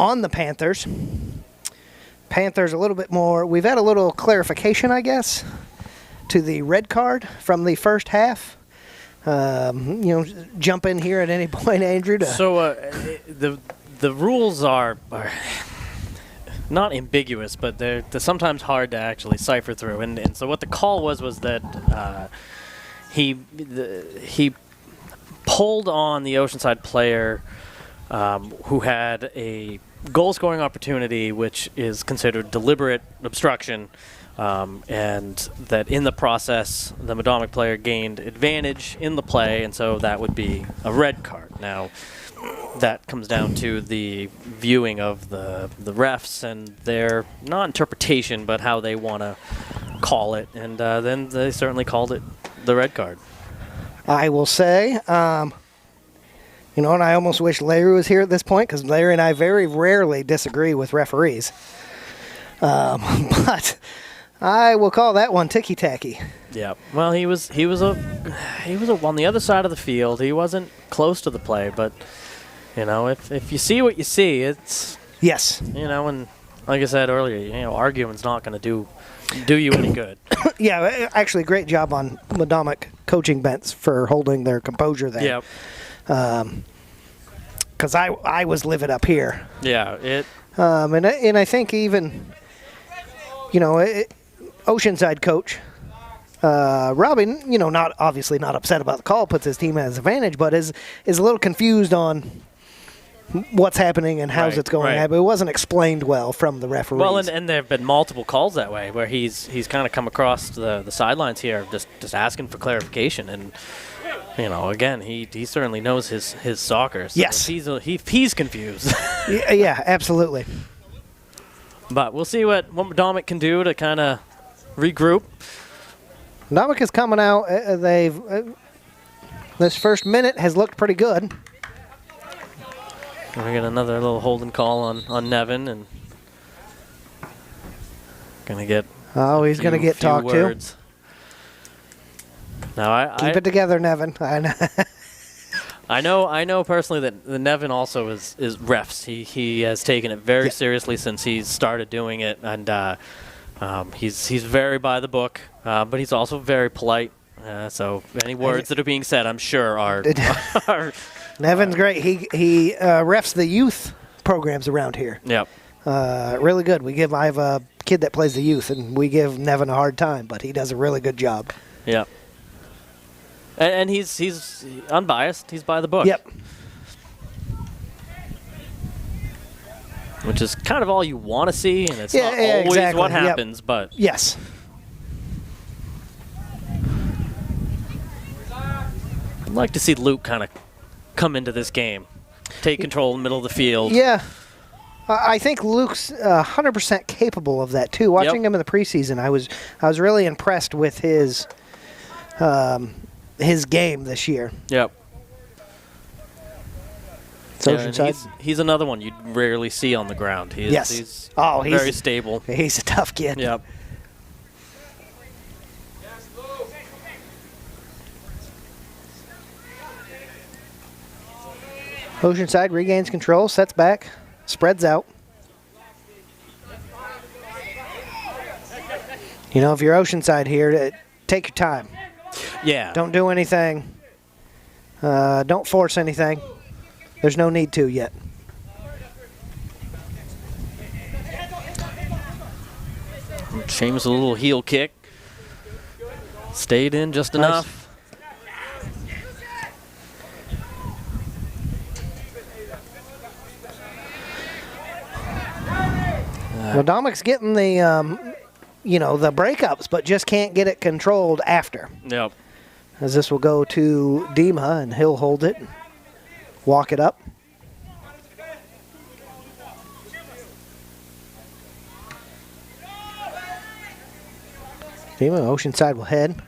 on the Panthers. Panthers a little bit more. We've had a little clarification, I guess, to the red card from the first half. Jump in here at any point, Andrew. So the rules are not ambiguous, but they're sometimes hard to actually cipher through. And so what the call was that he pulled on the Oceanside player who had a goal-scoring opportunity, which is considered deliberate obstruction, and that in the process, the Medomak player gained advantage in the play, and so that would be a red card. Now, that comes down to the viewing of the refs and their, not interpretation, but how they want to call it, and then they certainly called it the red card. I will say, and I almost wish Larry was here at this point, because Larry and I very rarely disagree with referees. But I will call that one ticky-tacky. Yeah. Well, he was on the other side of the field. He wasn't close to the play, but if you see what you see, it's yes. And like I said earlier, arguing's not going to do you any good. Yeah, actually, great job on Medomak coaching bench for holding their composure there. Yep. Because I was livid up here. Yeah. And I think even, Oceanside coach, Robin, obviously not upset about the call, puts his team at his advantage, but is a little confused on what's happening and how's it's going. Right. But it wasn't explained well from the referees. Well, and there have been multiple calls that way where he's kind of come across the sidelines here, just asking for clarification. And again, he certainly knows his soccer. So yes, he's confused. yeah, absolutely. But we'll see what Medomak can do to kind of regroup. Medomak is coming out. This first minute has looked pretty good. We get another little holding call on Nevin, and gonna get. Oh, he's gonna get talked words. To. Now keep it together, Nevin. I know personally that the Nevin also is refs. He has taken it very seriously since he's started doing it, and he's very by the book, but he's also very polite. So any words that are being said, I'm sure are. Nevin's great. He refs the youth programs around here. Yep. Really good. I have a kid that plays the youth, and we give Nevin a hard time, but he does a really good job. Yep. And he's unbiased. He's by the book. Yep. Which is kind of all you want to see, and it's not always exactly. what happens, but yes. I'd like to see Luke kind of come into this game, take control in the middle of the field. Yeah. I think Luke's 100% capable of that too. Watching him in the preseason, I was really impressed with his game this year. Yep. So he's another one you'd rarely see on the ground. He's very stable. He's a tough kid. Yep. Oceanside regains control, sets back, spreads out. If you're Oceanside here, take your time. Yeah. Don't do anything. Don't force anything. There's no need to yet. Seamus a little heel kick. Stayed in just enough. Medomak's getting the breakups, but just can't get it controlled after. Yep. As this will go to Dima, and he'll hold it, walk it up. Dima, Oceanside will head.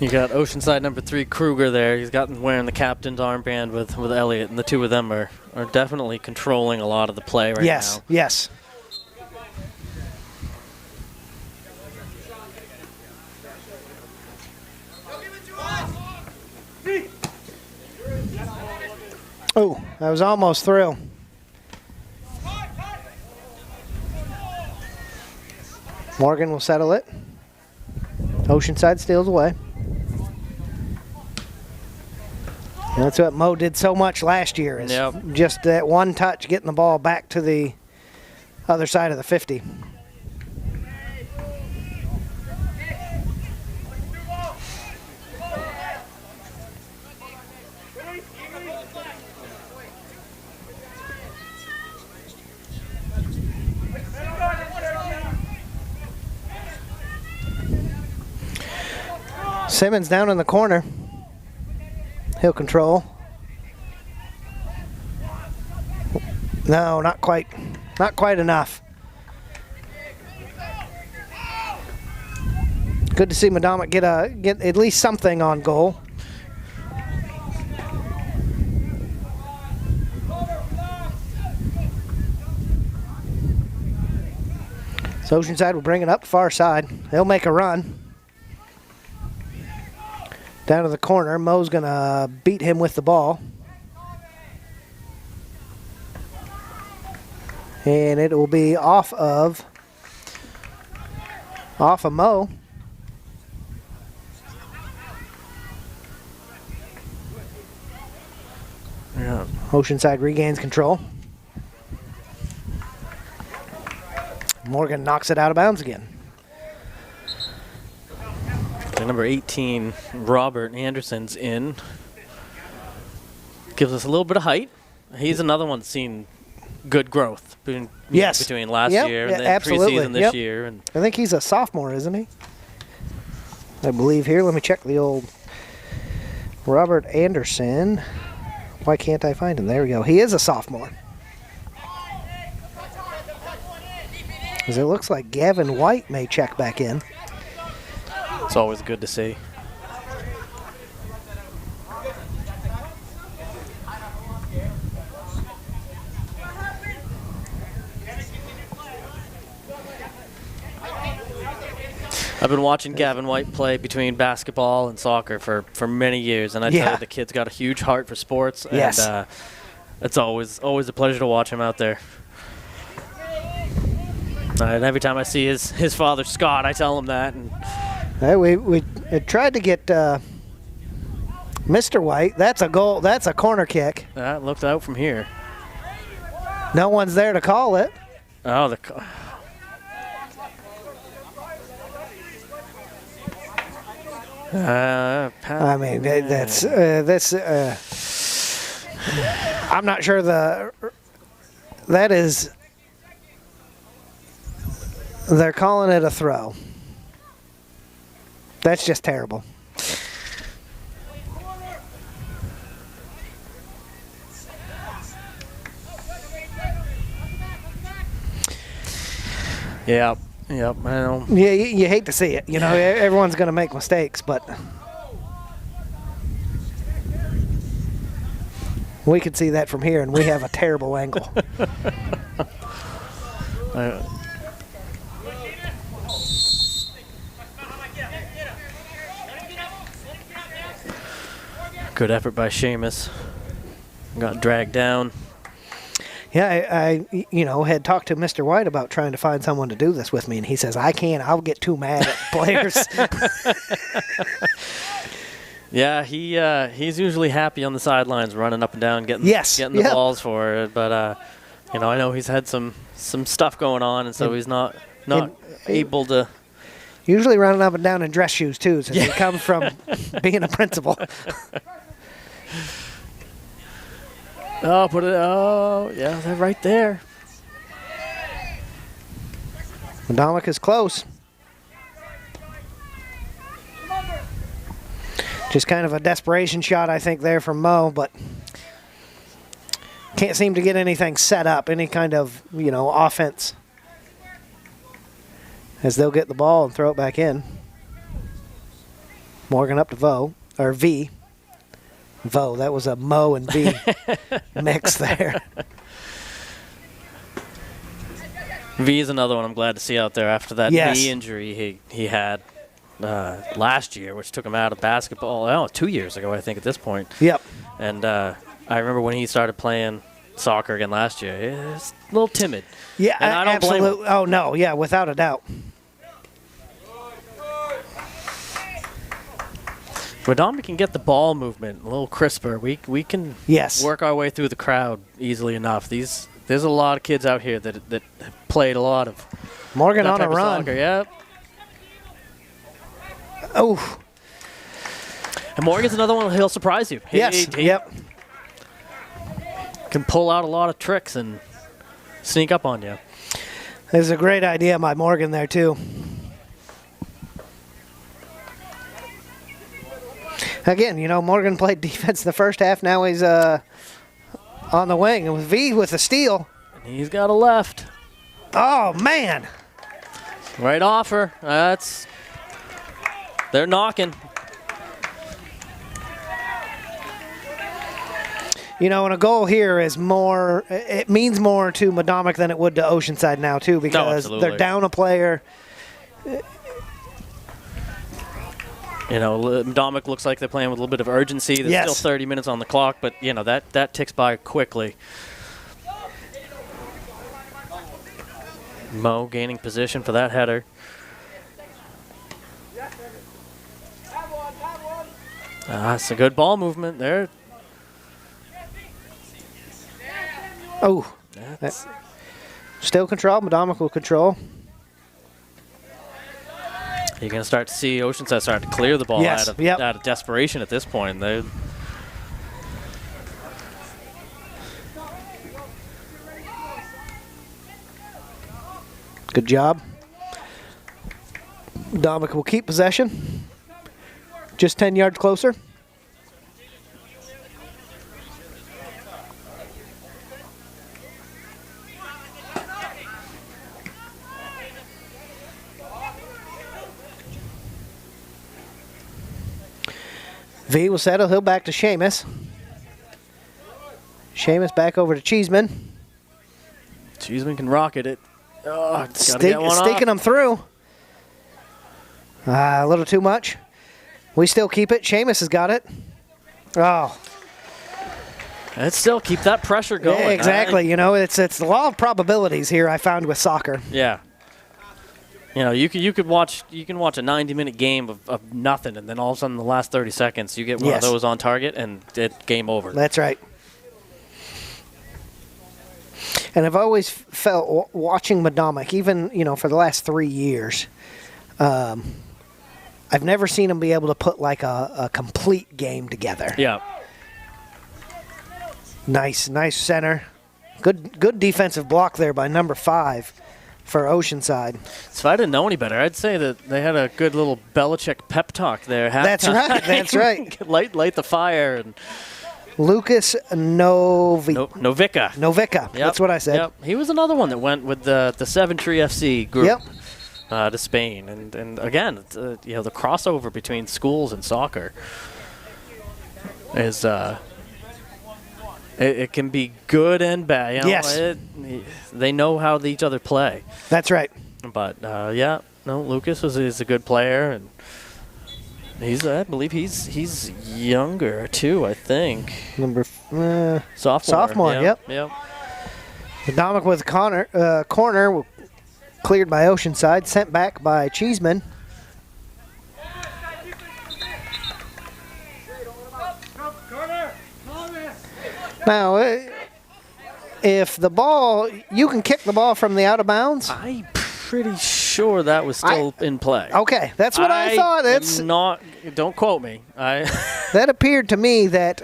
You got Oceanside number 3 Kruger there. He's got wearing the captain's armband with Elliott, and the two of them are definitely controlling a lot of the play right now. Yes, yes. Oh, that was almost through. Morgan will settle it. Oceanside steals away. And that's what Mo did so much last year, is just that one touch, getting the ball back to the other side of the 50. Simmons down in the corner. He'll control. No, not quite. Not quite enough. Good to see Medomak get at least something on goal. So Oceanside will bring it up the far side. They'll make a run. Down to the corner. Mo's going to beat him with the ball. And it will be off of Mo. Yeah. Oceanside regains control. Morgan knocks it out of bounds again. Number 18, Robert Anderson's in. Gives us a little bit of height. He's another one that's seen good growth between last year and then preseason this year. And I think he's a sophomore, isn't he? I believe here. Let me check the old Robert Anderson. Why can't I find him? There we go. He is a sophomore. Because it looks like Gavin White may check back in. It's always good to see. I've been watching Gavin White play between basketball and soccer for many years, and I tell you, the kid's got a huge heart for sports, and it's always a pleasure to watch him out there. And every time I see his father, Scott, I tell him that. And we tried to get Mr. White. That's a goal. That's a corner kick. That looked out from here. No one's there to call it. Oh, I mean, that's I'm not sure that is. They're calling it a throw. That's just terrible. Yeah, I know. Yeah, you hate to see it. You know, everyone's going to make mistakes, but we could see that from here, and we have a terrible angle. Good effort by Seamus. Got dragged down. Yeah, I had talked to Mr. White about trying to find someone to do this with me, and he says, I can't. I'll get too mad at players. Yeah, he's usually happy on the sidelines, running up and down, getting the balls for it. But I know he's had some stuff going on, and so he's not able to. Usually running up and down in dress shoes too, since he comes from being a principal. They're right there. Medomak is close. Just kind of a desperation shot, I think, there from Mo, but can't seem to get anything set up, any kind of, offense. As they'll get the ball and throw it back in. Morgan up to V. Vo, that was a Mo and V mix there. V is another one I'm glad to see out there after that Yes. knee injury he had last year, which took him out of basketball 2 years ago, I think, at this point. Yep. And I remember when he started playing soccer again last year, it's a little timid. Yeah, and I don't blame him. absolutely. Oh, no, yeah, without a doubt. Medomak can get the ball movement a little crisper. We can Yes. work our way through the crowd easily enough. There's a lot of kids out here that have played a lot of Morgan that on a type of run. soccer. Yep. Oh, And Morgan's another one. He'll surprise you. yes, He yep. can pull out a lot of tricks and sneak up on you. There's a great idea by Morgan there, too. Again, Morgan played defense the first half. Now he's on the wing. And with V with a steal. And he's got a left. Oh, man. Right off her. They're knocking. And a goal here is more, it means more to Medomak than it would to Oceanside now, too, because they're down a player. Medomak looks like they're playing with a little bit of urgency. There's Yes. still 30 minutes on the clock, but, that ticks by quickly. Mo gaining position for that header. It's a good ball movement there. Oh, still control. Medomak will control. You're going to start to see Oceanside start to clear the ball Yes, yep. out of desperation at this point. Good job. Medomak will keep possession. Just 10 yards closer. V will settle. He'll back to Seamus. Seamus back over to Cheeseman. Cheeseman can rocket it. Oh, it's gotta get one Sticking off. them through. A little too much. We still keep it. Seamus has got it. Oh. Let's still keep that pressure going. Yeah, exactly. It's the law of probabilities here, I found, with soccer. Yeah. You can watch a 90-minute game of nothing, and then all of a sudden, in the last 30 seconds, you get one of those on target, and it's game over. That's right. And I've always felt, watching Medomak, even, for the last 3 years, I've never seen him be able to put, like, a complete game together. Yeah. Nice center. Good defensive block there by number 5 for Oceanside. So if I didn't know any better, I'd say that they had a good little Belichick pep talk there. That's right. That's right. light the fire. And Lucas Novica. Yep, that's what I said. Yep. He was another one that went with the Seven Tree FC group to Spain. And again, the crossover between schools and soccer is it can be good and bad. Yes. They know how each other play. That's right. But Lucas is a good player, and I believe he's younger too. I think sophomore. Yep. Medomak with a corner cleared by Oceanside, sent back by Cheeseman. Now, if the ball, you can kick the ball from the out of bounds. I'm pretty sure that was still in play. Okay, that's what I thought. Don't quote me. That appeared to me that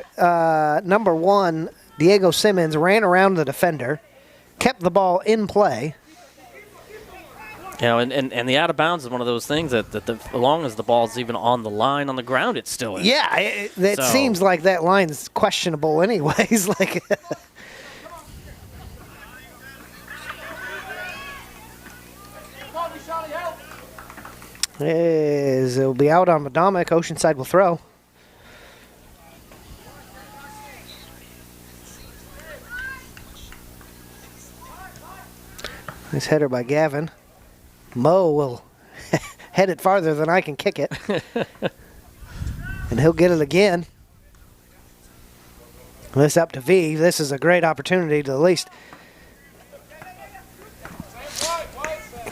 number 1, Diego Simmons, ran around the defender, kept the ball in play. And the out of bounds is one of those things that as long as the ball's even on the line on the ground, it's still in. Yeah, it seems like that line's questionable anyways. It'll be out on Medomak. Oceanside will throw. Nice header by Gavin. Mo will head it farther than I can kick it. And he'll get it again. This up to V. This is a great opportunity to at least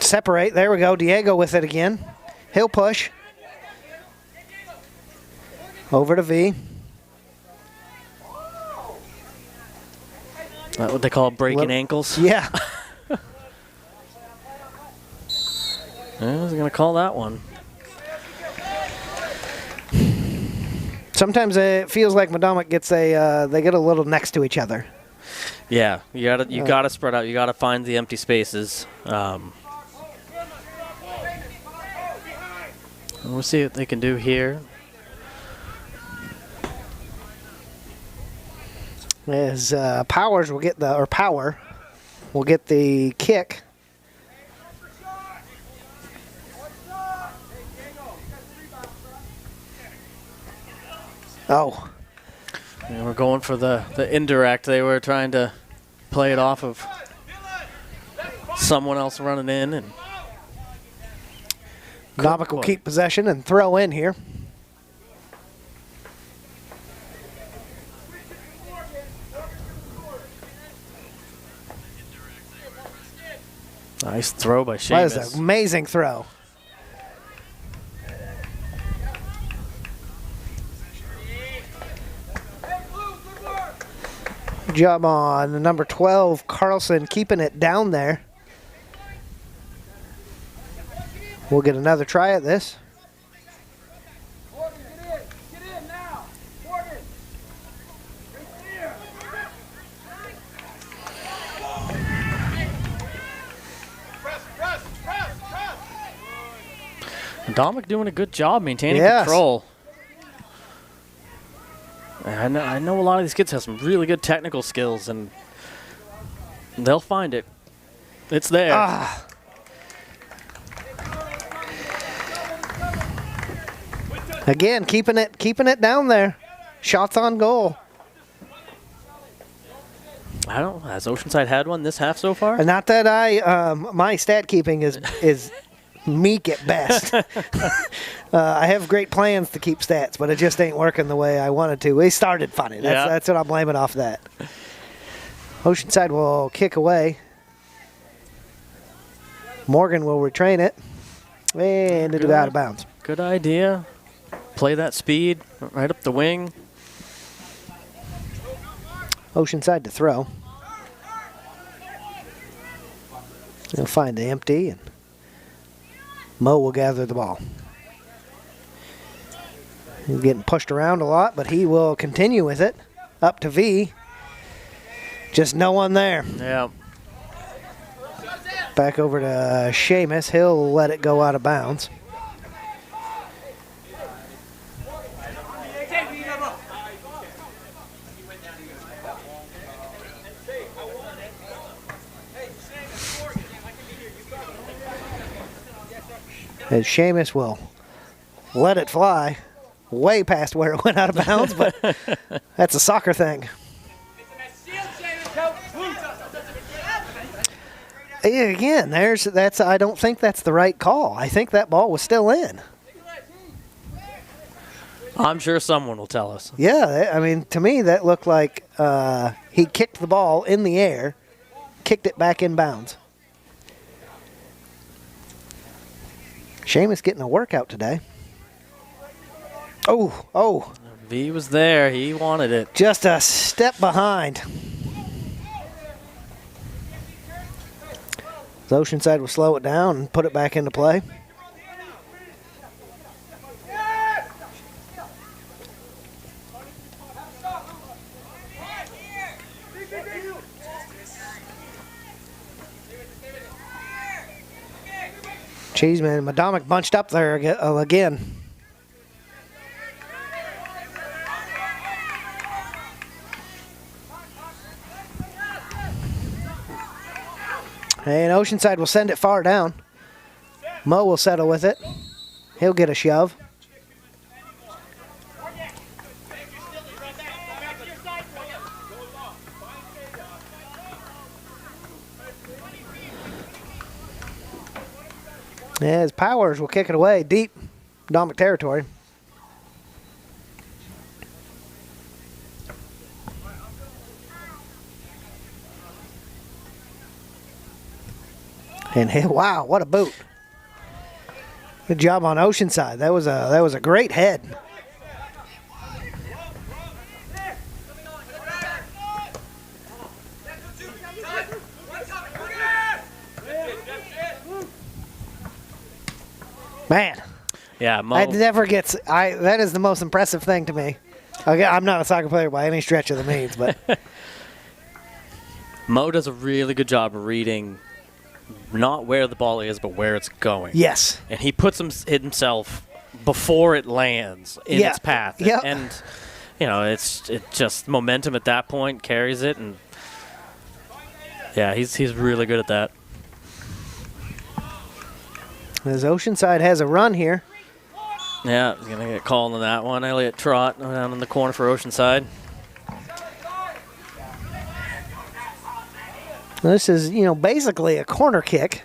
separate. There we go. Diego with it again. He'll push. Over to V. That what they call breaking ankles? Yeah. I was going to call that one. Sometimes it feels like Medomak gets they get a little next to each other. Yeah, you gotta spread out. You gotta find the empty spaces. We'll see what they can do here. As Power will get the kick. Oh. They were going for the indirect. They were trying to play it off of someone else running in. And Medomak will keep possession and throw in here. Nice throw by Seamus. That is an amazing throw. Good job on the number 12, Carlson, keeping it down there. We'll get another try at this. Medomak doing a good job maintaining control. I know a lot of these kids have some really good technical skills, and they'll find it. It's there. Again, keeping it down there. Shots on goal. I don't. Has Oceanside had one this half so far? Not that my stat keeping is meek at best. I have great plans to keep stats, but it just ain't working the way I wanted to. We started funny. That's what I'm blaming off that. Oceanside will kick away. Morgan will retrain it. And it'll go out of bounds. Good idea. Play that speed right up the wing. Oceanside to throw. He'll find the empty, and Mo will gather the ball. He's getting pushed around a lot, but he will continue with it. Up to V. Just no one there. Yeah. Back over to Seamus. He'll let it go out of bounds. And Seamus will let it fly way past where it went out of bounds, but that's a soccer thing. Again, I don't think that's the right call. I think that ball was still in. I'm sure someone will tell us. Yeah, I mean, to me, that looked like he kicked the ball in the air, kicked it back in bounds. Seamus getting a workout today. Oh. V was there. He wanted it. Just a step behind. The Oceanside will slow it down and put it back into play. Cheeseman and Medomak bunched up there again. And Oceanside will send it far down. Mo will settle with it. He'll get a shove. As Powers will kick it away deep, Medomak territory. And wow, what a boot! Good job on Oceanside. That was a great head. Man, Yeah, Mo. that never gets. That is the most impressive thing to me. Okay, I'm not a soccer player by any stretch of the means, but Mo does a really good job of reading not where the ball is, but where it's going. yes, And he puts himself before it lands in Yeah. its path. Yep. And, it's just momentum at that point carries it. And, yeah, he's really good at that. as Oceanside has a run here. Yeah, he's going to get called on that one. Elliott Trott down in the corner for Oceanside. This is, basically a corner kick.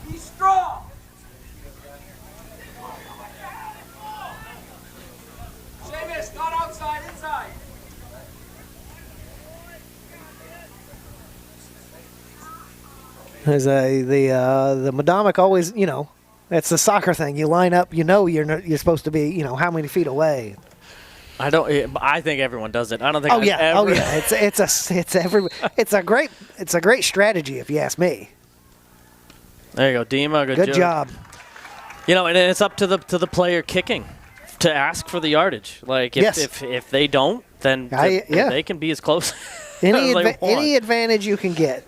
Be strong. Seamus, not outside, inside. As the Medomak always, it's the soccer thing. You line up, you're supposed to be, how many feet away. I think everyone does it. I don't think. Oh yeah, ever, It's a great strategy if you ask me. There you go, Dima. Good job. And it's up to the player kicking to ask for the yardage. Like if they don't, then they can be as close as they want. Any advantage you can get.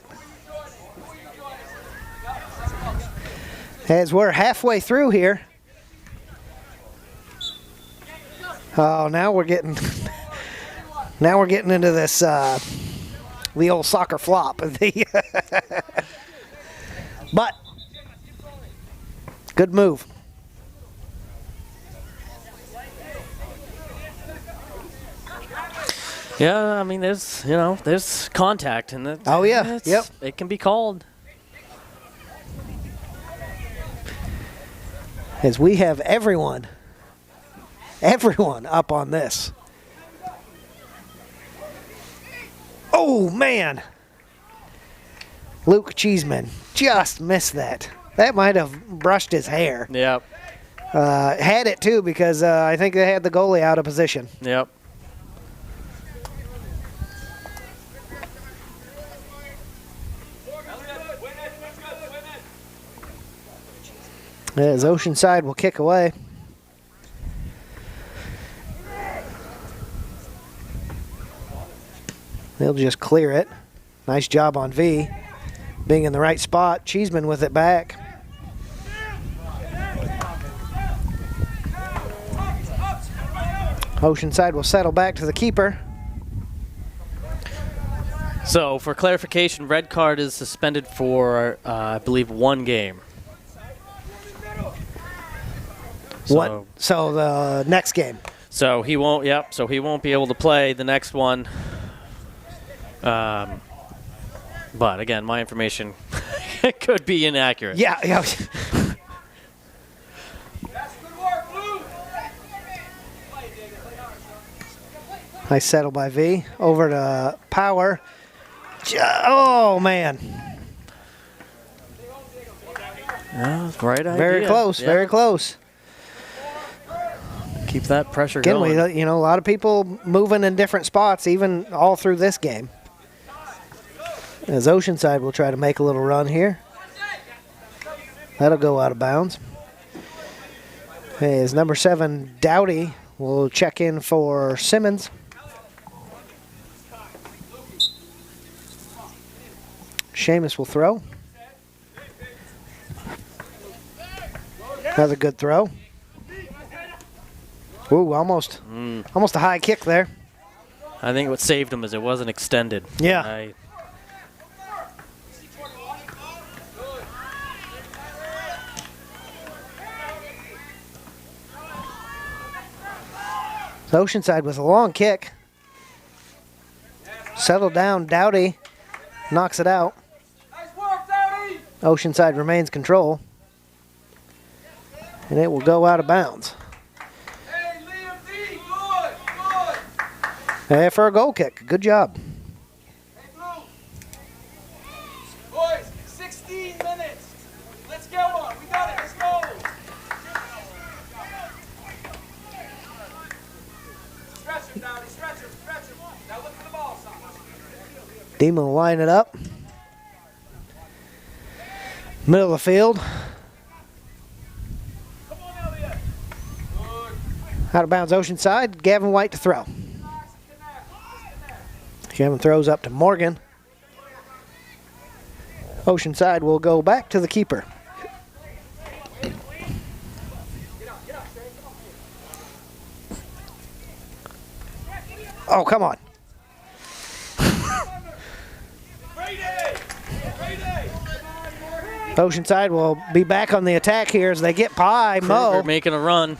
As we're halfway through here. Oh, now we're getting into this the old soccer flop. But good move. Yeah, I mean, there's contact in it. Oh yeah, yep. It can be called. As we have everyone up on this. Oh, man. Luke Cheeseman just missed that. That might have brushed his hair. Yep. Had it, too, because I think they had the goalie out of position. Yep. As Oceanside will kick away. They'll just clear it. Nice job on V. Being in the right spot. Cheeseman with it back. Oceanside will settle back to the keeper. So, for clarification, red card is suspended for, I believe, 1 game. So the next game. So he won't. Yep. So he won't be able to play the next one. But again, my information could be inaccurate. Yeah. Nice settle by V. Over to Power. Oh man. Yeah, right idea. Very close. Yeah. Very close. Keep that pressure Again, going. a lot of people moving in different spots, even all through this game. As Oceanside will try to make a little run here. That'll go out of bounds. As number 7, Dowdy, will check in for Simmons. Seamus will throw. Another good throw. Ooh, almost a high kick there. I think what saved him is it wasn't extended. Yeah. Oceanside with a long kick. Settled down. Dowdy knocks it out. Oceanside remains control. And it will go out of bounds. And for a goal kick. Good job. Boys, 16 minutes. Let's get one. We got it. Let's go. Stretch him, Dowdy. Stretch him. Stretch him. Now look for the ball, son. Demon will line it up. Middle of the field. Come on, Elliot. Good. Out of bounds Oceanside. Gavin White to throw. Gavin throws up to Morgan. Oceanside will go back to the keeper. Oh, come on. Oceanside will be back on the attack here as they get by Mo. Kruger making a run.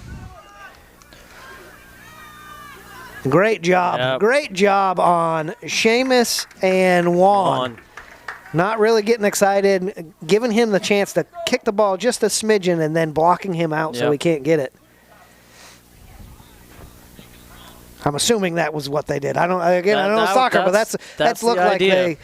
Great job. Yep. Great job on Seamus and Juan. Not really getting excited, giving him the chance to kick the ball just a smidgen and then blocking him out so he can't get it. I'm assuming that was what they did. I don't know soccer, but that's looked like they,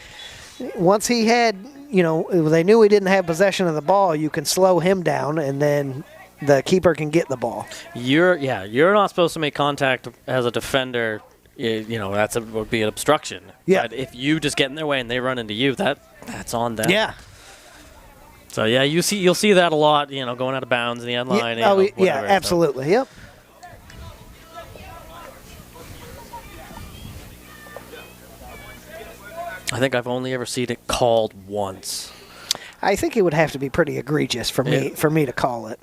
once he had, they knew he didn't have possession of the ball, you can slow him down and then the keeper can get the ball. You're not supposed to make contact as a defender. Would be an obstruction. Yeah. But if you just get in their way and they run into you, that's on them. Yeah. So you'll see that a lot. Going out of bounds in the end line. Yeah, absolutely. So. Yep. I think I've only ever seen it called once. I think it would have to be pretty egregious for me to call it.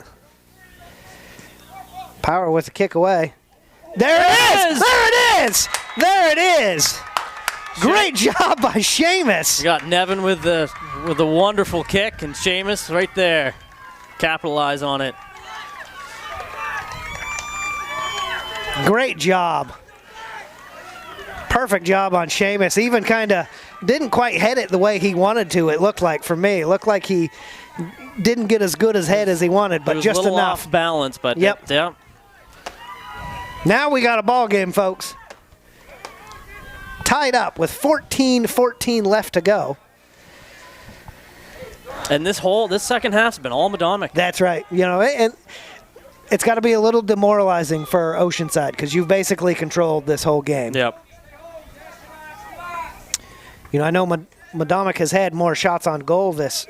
Power with the kick away. There it is! There it is! There it is! Great job by Seamus. You got Nevin with the wonderful kick, and Seamus right there. Capitalize on it. Great job. Perfect job on Seamus. Even kind of didn't quite head it the way he wanted to, it looked like for me. It looked like he didn't get as good his head as he wanted, but just enough. Off balance, but yep. Now we got a ball game, folks. Tied up with 14-14 left to go. And this second half's been all Medomak. That's right. And it's got to be a little demoralizing for Oceanside because you've basically controlled this whole game. Yep. I know Medomak has had more shots on goal this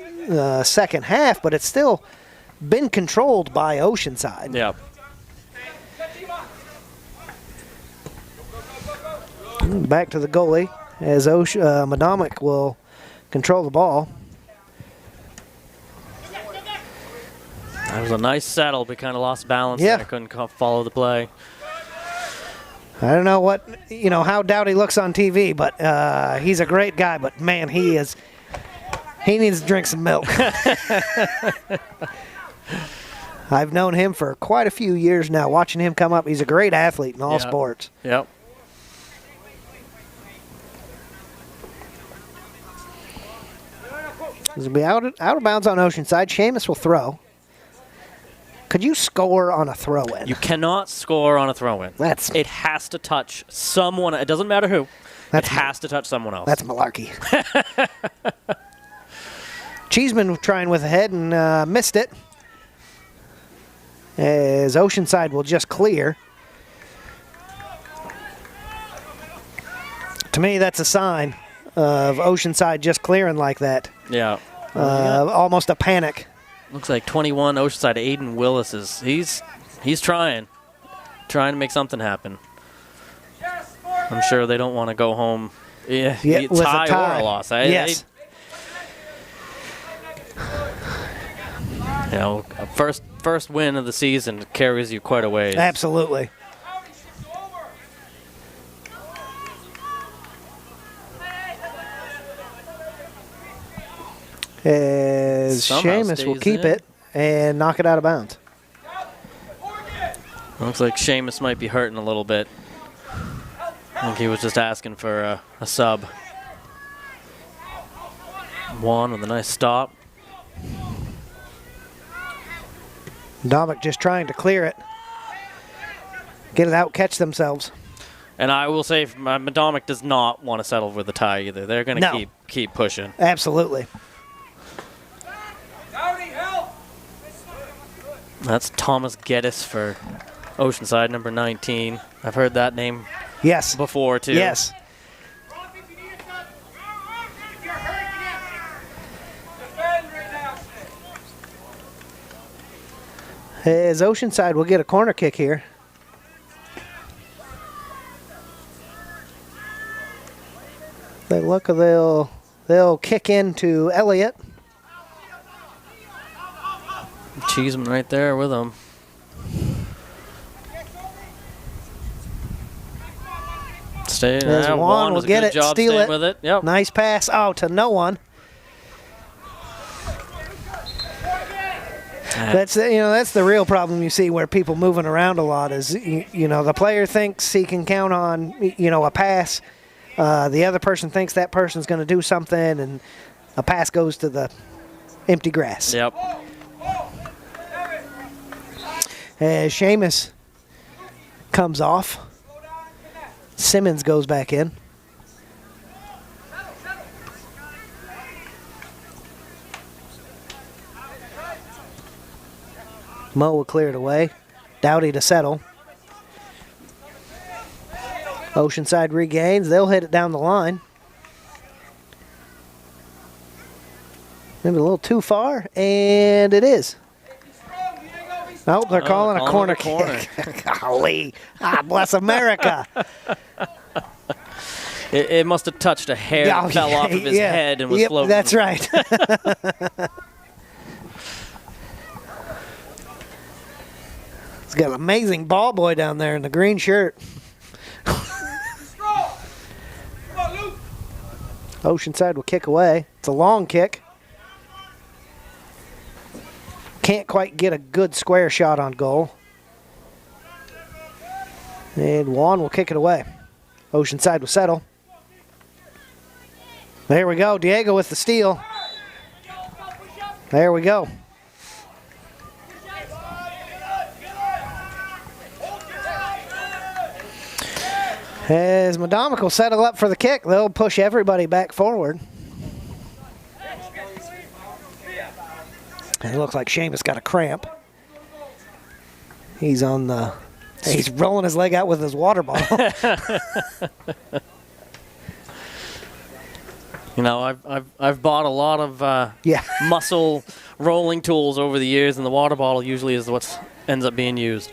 second half, but it's still been controlled by Oceanside. Yep. Back to the goalie as Medomak will control the ball. That was a nice settle, but kind of lost balance there. Couldn't follow the play. I don't know how Dowdy looks on TV, but he's a great guy. But man, he needs to drink some milk. I've known him for quite a few years now. Watching him come up, he's a great athlete in all sports. Yep. This will be out of bounds on Oceanside. Seamus will throw. Could you score on a throw-in? You cannot score on a throw-in. It has to touch someone. It doesn't matter who. It has to touch someone else. That's malarkey. Cheeseman trying with a head and missed it. As Oceanside will just clear. To me, that's a sign of Oceanside just clearing like that. Yeah. Almost a panic. Looks like 21 Oceanside. Aiden Willis he's trying to make something happen. I'm sure they don't want to go home with a tie or a loss. Yes. First win of the season carries you quite a ways. Absolutely. As Seamus will keep it and knock it out of bounds. Looks like Seamus might be hurting a little bit. I think he was just asking for a sub. Juan with a nice stop. Medomak just trying to clear it. Get it out, catch themselves. And I will say, Medomak does not want to settle with the tie either. They're going to keep pushing. Absolutely. That's Thomas Geddes for Oceanside, number 19. I've heard that name before, too. Yes. As Oceanside will get a corner kick here. They look, they'll kick into Elliott. Cheeseman right there with him. Stay. Juan will get it, steal it. With it. Yep. Nice pass. Oh, to no one. That's the real problem you see where people moving around a lot is the player thinks he can count on a pass. The other person thinks that person's going to do something, and a pass goes to the empty grass. Yep. As Seamus comes off, Simmons goes back in. Mo will clear it away. Dowdy to settle. Oceanside regains. They'll hit it down the line. Maybe a little too far, and it is. Nope, they're calling a corner kick. Golly. Bless America. It must have touched a hair that fell off of his head and was floating. That's right. He's got an amazing ball boy down there in the green shirt. Oceanside will kick away. It's a long kick. Can't quite get a good square shot on goal. And Juan will kick it away. Oceanside will settle. There we go. Diego with the steal. There we go. As Medomak will settle up for the kick, they'll push everybody back forward. And it looks like Seamus got a cramp. He's rolling his leg out with his water bottle. I've bought a lot of muscle rolling tools over the years, and the water bottle usually is what ends up being used.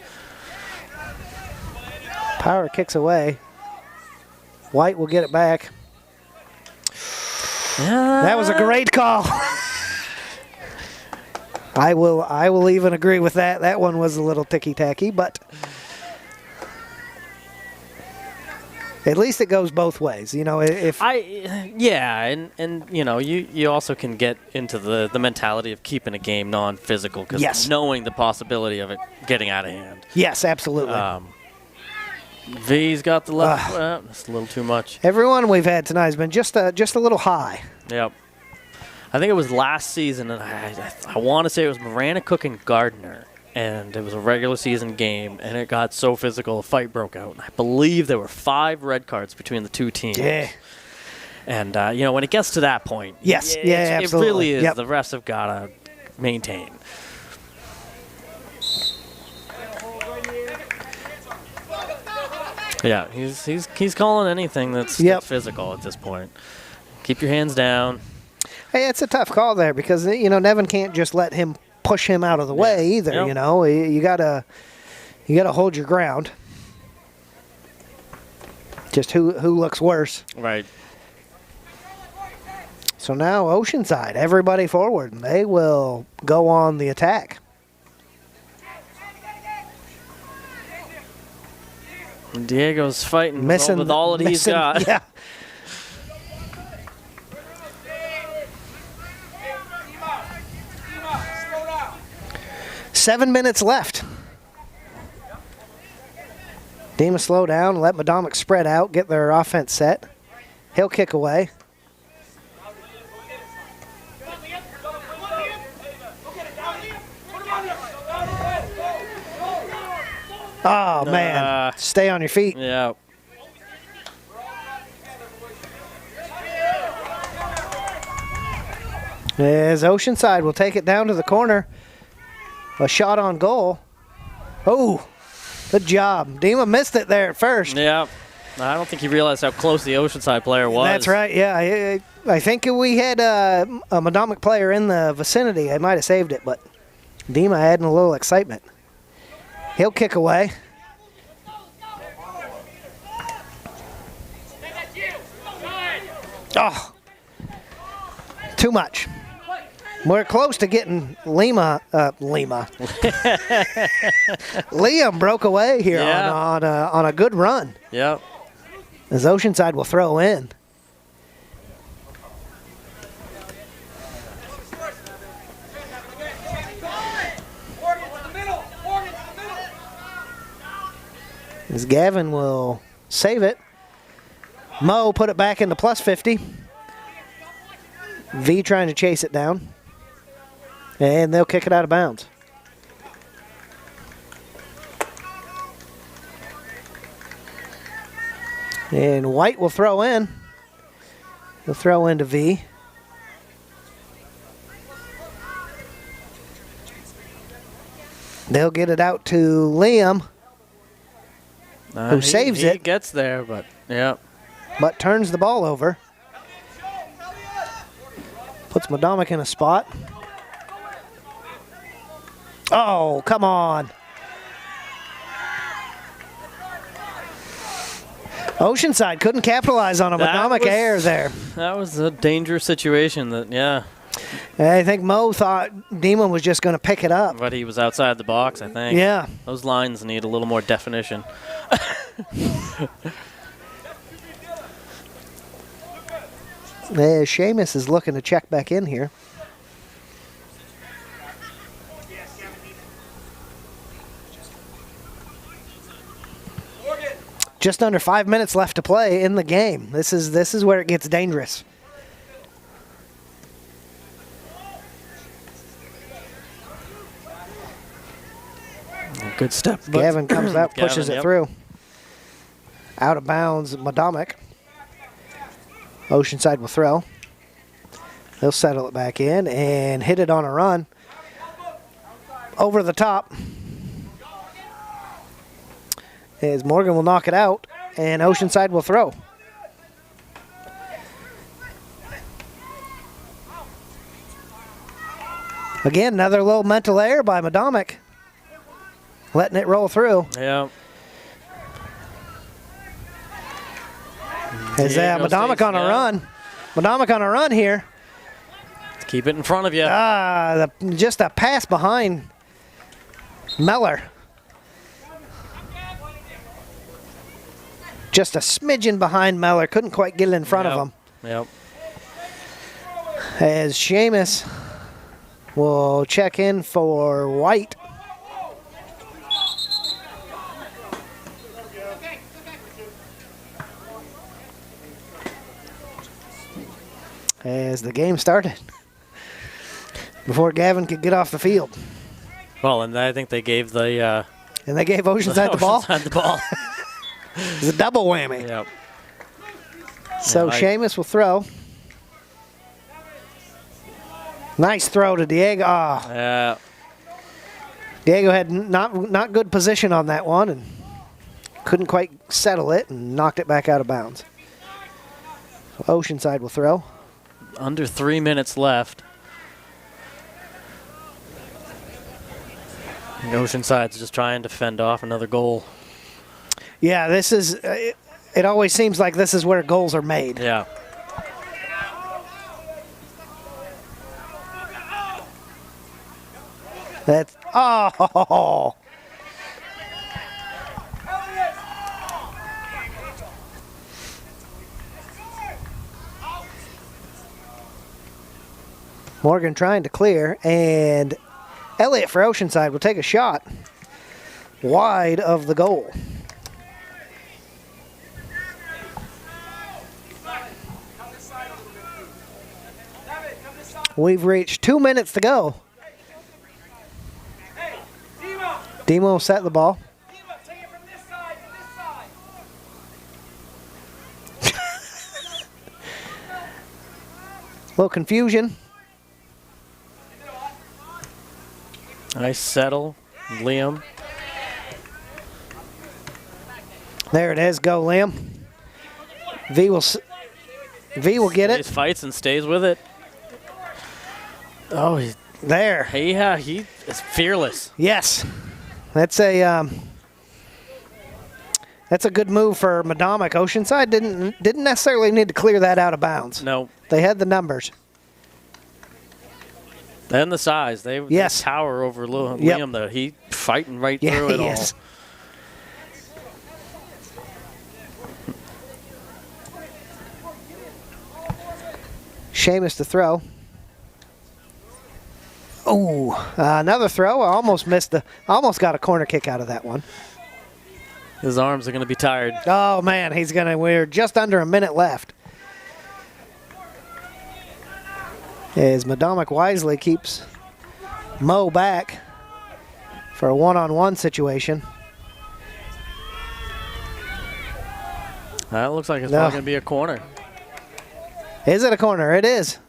Power kicks away. White will get it back. That was a great call. I will even agree with that. That one was a little ticky-tacky, but at least it goes both ways. You also can get into the mentality of keeping a game non-physical because knowing the possibility of it getting out of hand. Yes, absolutely. V's got the left. That's a little too much. Everyone we've had tonight has been just a little high. Yep. I think it was last season, and I want to say it was Marana Cook and Gardner, and it was a regular season game, and it got so physical, a fight broke out. And I believe there were 5 red cards between the two teams. Yeah. And, when it gets to that point, absolutely. It really is. Yep. The refs have got to maintain. Yeah, he's calling anything that's physical at this point. Keep your hands down. Hey, it's a tough call there because Nevin can't just let him push him out of the way either. Yep. You gotta hold your ground. Just who looks worse. Right. So now Oceanside, everybody forward, and they will go on the attack. Diego's fighting with all that he's got. Yeah. Seven minutes left. Dima slow down, let Medomak spread out, get their offense set. He'll kick away. Oh, man. Stay on your feet. Yeah. As Oceanside will take it down to the corner. A shot on goal. Oh, good job. Dima missed it there at first. Yeah. I don't think he realized how close the Oceanside player was. That's right, yeah. I think if we had a Medomak player in the vicinity, I might have saved it, but Dima adding a little excitement. He'll kick away. Oh, too much. We're close to getting Liam broke away here on a good run. Yep. As Oceanside will throw in. As Gavin will save it. Mo put it back into plus 50. V trying to chase it down. And they'll kick it out of bounds. And White will throw in. He'll throw into V. They'll get it out to Liam, who saves it. He gets there, but yeah. But turns the ball over. Puts Medomak in a spot. Oh, come on. Oceanside couldn't capitalize on a Medomak error there. That was a dangerous situation. I think Mo thought Dima was just going to pick it up. But he was outside the box, I think. Yeah. Those lines need a little more definition. Seamus is looking to check back in here. Just under 5 minutes left to play in the game. This is where it gets dangerous. Good step. Gavin comes out, pushes it through. Out of bounds, Medomak. Oceanside will throw. They'll settle it back in and hit it on a run. Over the top. As Morgan will knock it out, and Oceanside will throw. Again, another little mental error by Medomak. Letting it roll through. Yeah. As Medomak on a run. Medomak on a run here. Let's keep it in front of you. Just a pass behind Meller. Just a smidgen behind Meller. Couldn't quite get it in front of him. Yep. As Seamus will check in for White. As the game started. Before Gavin could get off the field. Well, and I think they gave the... and they gave Oceanside the ball? Oceanside the ball. It's a double whammy. Yep. So Seamus will throw. Nice throw to Diego. Oh. Yeah. Diego had not good position on that one and couldn't quite settle it and knocked it back out of bounds. So Oceanside will throw. Under 3 minutes left. And Oceanside's just trying to fend off another goal. Yeah, this is, it always seems like this is where goals are made. Yeah. That's, oh. Morgan trying to clear, and Elliott for Oceanside will take a shot wide of the goal. We've reached 2 minutes to go. Demo set the ball. Take it from this side to this side. Little confusion. Nice settle, Liam. There it is. Go, Liam. V will get He it. fights and stays with it. Oh, There. yeah, he is fearless. Yes. That's a good move for Medomak. Oceanside didn't necessarily need to clear that out of bounds. No. They had the numbers. And the size. They tower over Liam, Yep. though. He fighting right Yeah, through it he all. is. Seamus to throw. Oh, another throw. I almost almost got a corner kick out of that one. His arms are going to be tired. Oh, man, we're just under a minute left. As Medomak wisely keeps Mo back for a one-on-one situation. That looks like it's No. probably going to be a corner. Is it a corner? It is.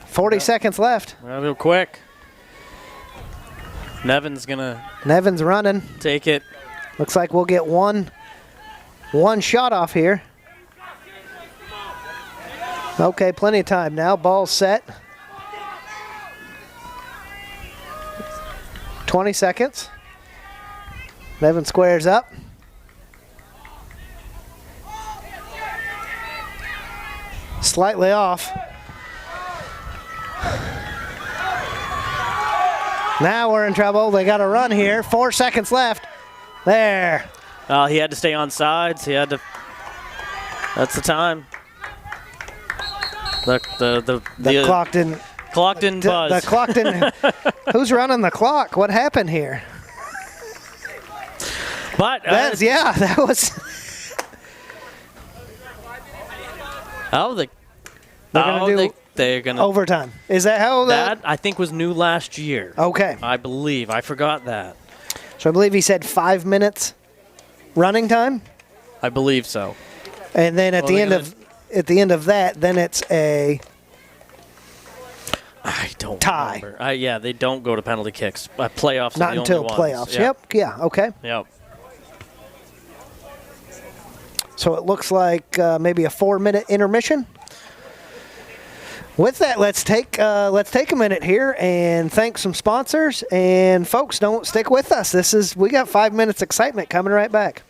40 seconds left. Real quick. Nevin's going to Nevin's running. take it. Looks like we'll get one shot off here. Okay, plenty of time now. Ball set. 20 seconds. Nevin squares up. Slightly off. Now we're in trouble. They got a run here. 4 seconds left. There. He had to stay on sides. He had to. That's the time. The clock didn't. Clock didn't buzz. The clock didn't. Who's running the clock? What happened here? But that was. They're gonna overtime. Is that how that I think was new last year? Okay. I believe. I forgot that. So I believe he said 5 minutes running time, I believe so. and then at the end of that, then it's a I don't tie. remember. Yeah, they don't go to penalty kicks. Playoffs. Not are the until only playoffs. ones. Yep. Yeah. Okay. Yep. So it looks like maybe a 4-minute intermission. With that, let's take a minute here and thank some sponsors. And folks, don't stick with us. We got 5 minutes excitement coming right back.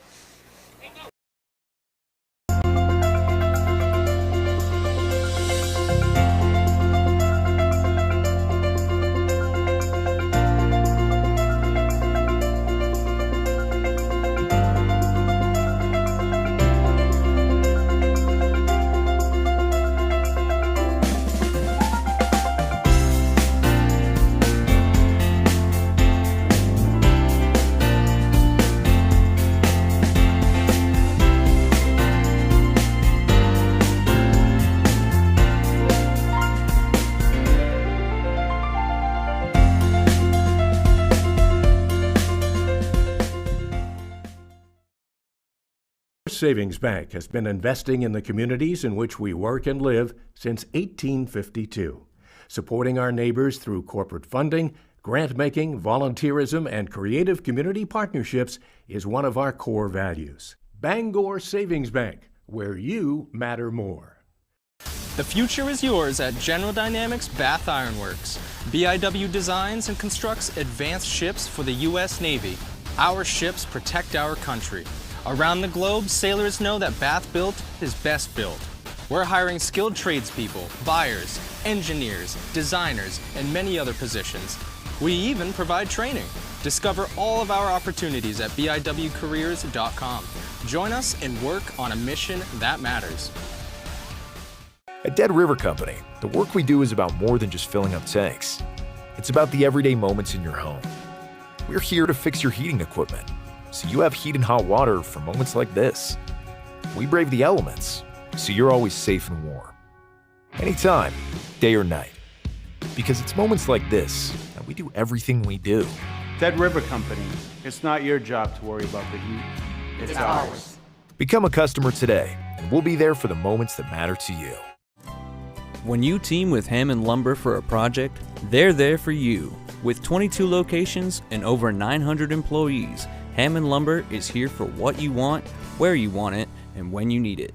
Savings Bank has been investing in the communities in which we work and live since 1852, supporting our neighbors through corporate funding, grant-making, volunteerism, and creative community partnerships is one of our core values. Bangor Savings Bank, where you matter more. The future is yours at General Dynamics Bath Iron Works. BIW designs and constructs advanced ships for the U.S. Navy. Our ships protect our country. Around the globe, sailors know that Bath Built is best built. We're hiring skilled tradespeople, buyers, engineers, designers, and many other positions. We even provide training. Discover all of our opportunities at biwcareers.com. Join us and work on a mission that matters. At Dead River Company, the work we do is about more than just filling up tanks. It's about the everyday moments in your home. We're here to fix your heating equipment, so you have heat and hot water for moments like this. We brave the elements, so you're always safe and warm. Anytime, day or night. Because it's moments like this that we do everything we do. Dead River Company, it's not your job to worry about the heat. It's ours. Become a customer today, and we'll be there for the moments that matter to you. When you team with Hammond Lumber for a project, they're there for you. With 22 locations and over 900 employees, Hammond Lumber is here for what you want, where you want it, and when you need it.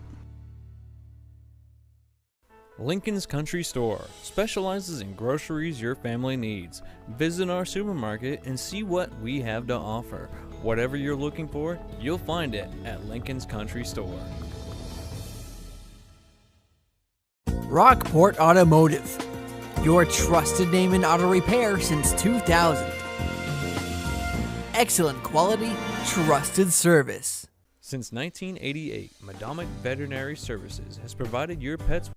Lincoln's Country Store specializes in groceries your family needs. Visit our supermarket and see what we have to offer. Whatever you're looking for, you'll find it at Lincoln's Country Store. Rockport Automotive, your trusted name in auto repair since 2000. Excellent quality, trusted service. Since 1988, Medomak Veterinary Services has provided your pets.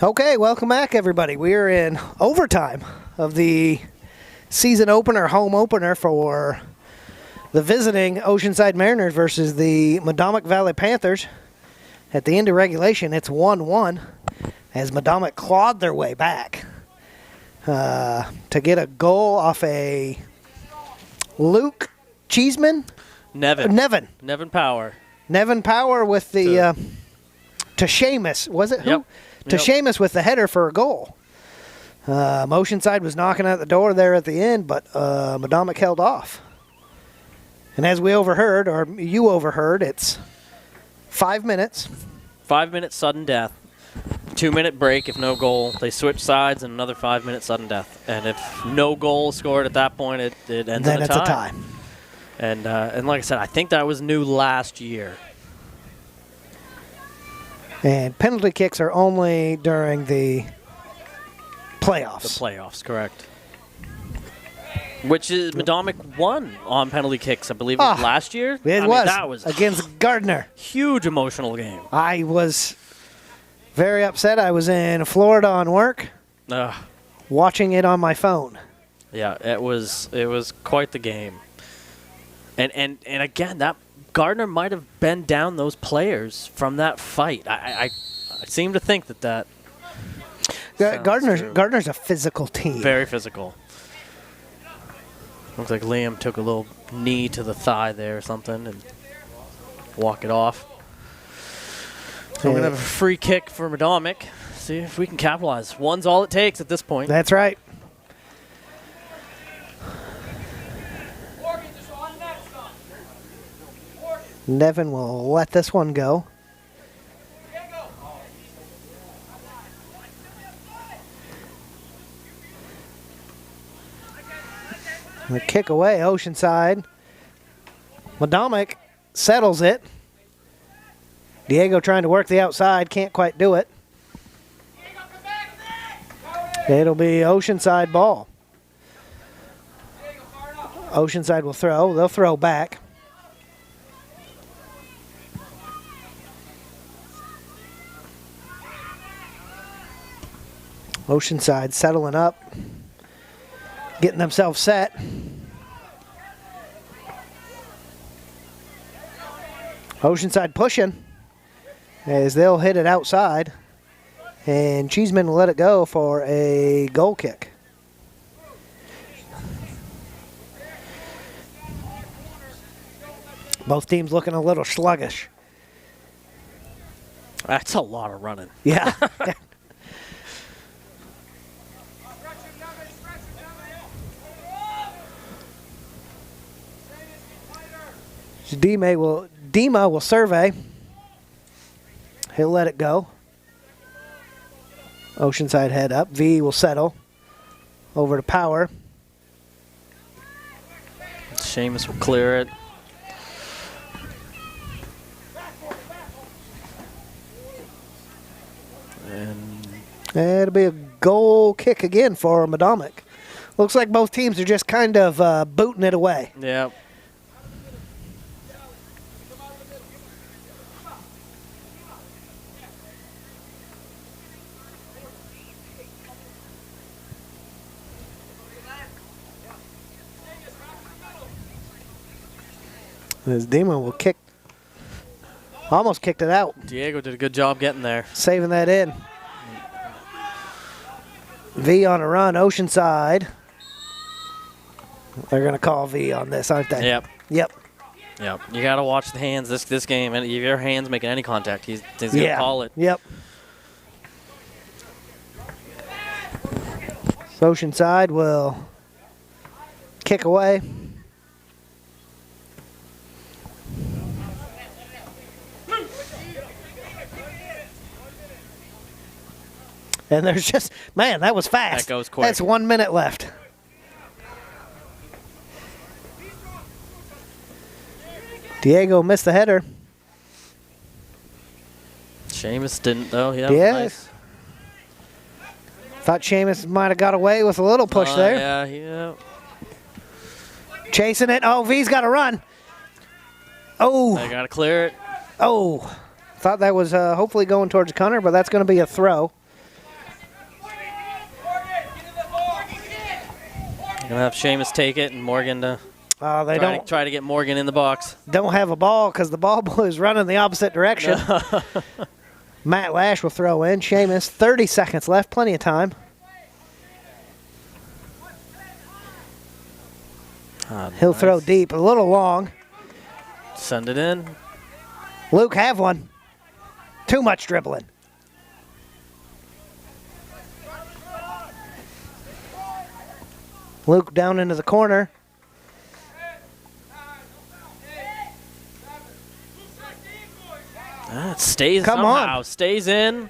Okay, welcome back, everybody. We are in overtime of the season opener, home opener for the visiting Oceanside Mariners versus the Medomak Valley Panthers. At the end of regulation, it's 1-1 as Medomak clawed their way back to get a goal off a Luke Cheeseman? Nevin Power. Nevin Power with the to Seamus. Was it who? Yep. To Seamus with the header for a goal. Oceanside was knocking at the door there at the end, but Medomak held off. And as we overheard, or you overheard, it's 5 minutes. 5 minute sudden death. 2 minute break if no goal. They switch sides and another 5 minute sudden death. And if no goal scored at that point, it ends in a tie. Then it's a tie. And like I said, I think that was new last year. And penalty kicks are only during the playoffs. The playoffs, correct. Which is Medomak won on penalty kicks, I believe, it was last year. That was against Gardner. Huge emotional game. I was very upset. I was in Florida on work, watching it on my phone. Yeah, it was quite the game. And again, that Gardner might have been down those players from that fight. I seem to think that. Gardner's a physical team. Very physical. Looks like Liam took a little knee to the thigh there or something and walk it off. So we're going to have a free kick for Medomak. See if we can capitalize. One's all it takes at this point. That's right. Nevin will let this one go. The kick away, Oceanside. Medomak settles it. Diego trying to work the outside, can't quite do it. It'll be Oceanside ball. Oceanside will throw. They'll throw back. Oceanside settling up, getting themselves set. Oceanside pushing as they'll hit it outside, and Cheeseman will let it go for a goal kick. Both teams looking a little sluggish. That's a lot of running. Yeah. Dima will survey. He'll let it go. Oceanside head up. V will settle. Over to Power. Seamus will clear it. And it'll be a goal kick again for Medomak. Looks like both teams are just kind of booting it away. Yeah. As Demon will kick. Almost kicked it out. Diego did a good job getting there. Saving that in. V on a run, Oceanside. They're going to call V on this, aren't they? Yep. Yep. Yep. You got to watch the hands this game. And if your hands making any contact, he's going to call it. Yep. So Oceanside will kick away. And there's just, man, that was fast. That goes quick. That's 1 minute left. Diego missed the header. Seamus didn't, though. Yeah. Yes. Thought Seamus might have got away with a little push there. Yeah. Chasing it. Oh, V's got to run. Oh. They got to clear it. Oh. Thought that was hopefully going towards Connor, but that's going to be a throw. Going to have Seamus take it and Morgan to try to get Morgan in the box. Don't have a ball because the ball boy is running the opposite direction. Matt Lash will throw in. Seamus, 30 seconds left. Plenty of time. He'll throw deep. A little long. Send it in. Luke have one. Too much dribbling. Luke down into the corner. It stays Come somehow. on. Stays in.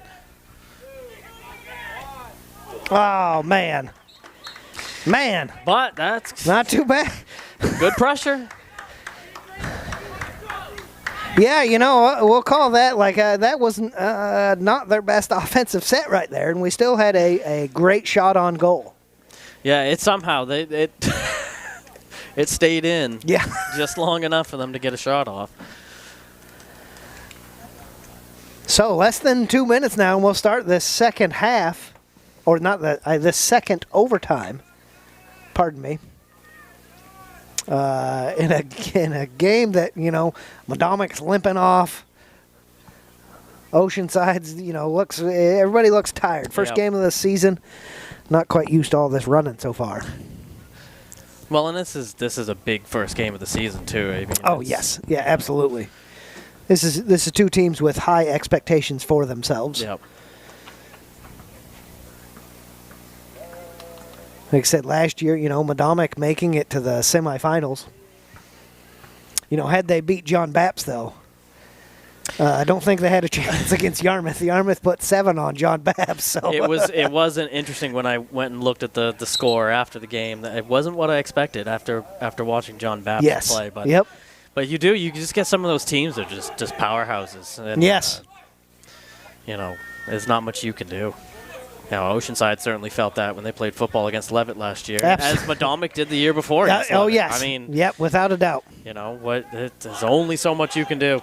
Oh, man. Man. But that's not too bad. Good pressure. Yeah, you know, we'll call that like that was not their best offensive set right there, and we still had a great shot on goal. Yeah, it somehow it stayed in. Yeah, just long enough for them to get a shot off. So less than 2 minutes now, and we'll start this second half, or not this second overtime. Pardon me. In a game that, you know, Medomac's limping off. Oceanside's, you know, everybody looks tired. First game of the season, not quite used to all this running so far. Well, and this is a big first game of the season too. I mean, yes, yeah, absolutely. This is two teams with high expectations for themselves. Yep. Like I said, last year, you know, Medomak making it to the semifinals. You know, had they beat John Bapps, though, I don't think they had a chance against Yarmouth. Yarmouth put 7 on John Bapps. So it wasn't interesting when I went and looked at the score after the game. It wasn't what I expected after watching John Bapps play. But yep. But you just get some of those teams that are just powerhouses. And, yes. You know, there's not much you can do. Now, Oceanside certainly felt that when they played football against Levitt last year, as Medomak did the year before. Oh, yes. I mean, yep, without a doubt. You know, there's only so much you can do.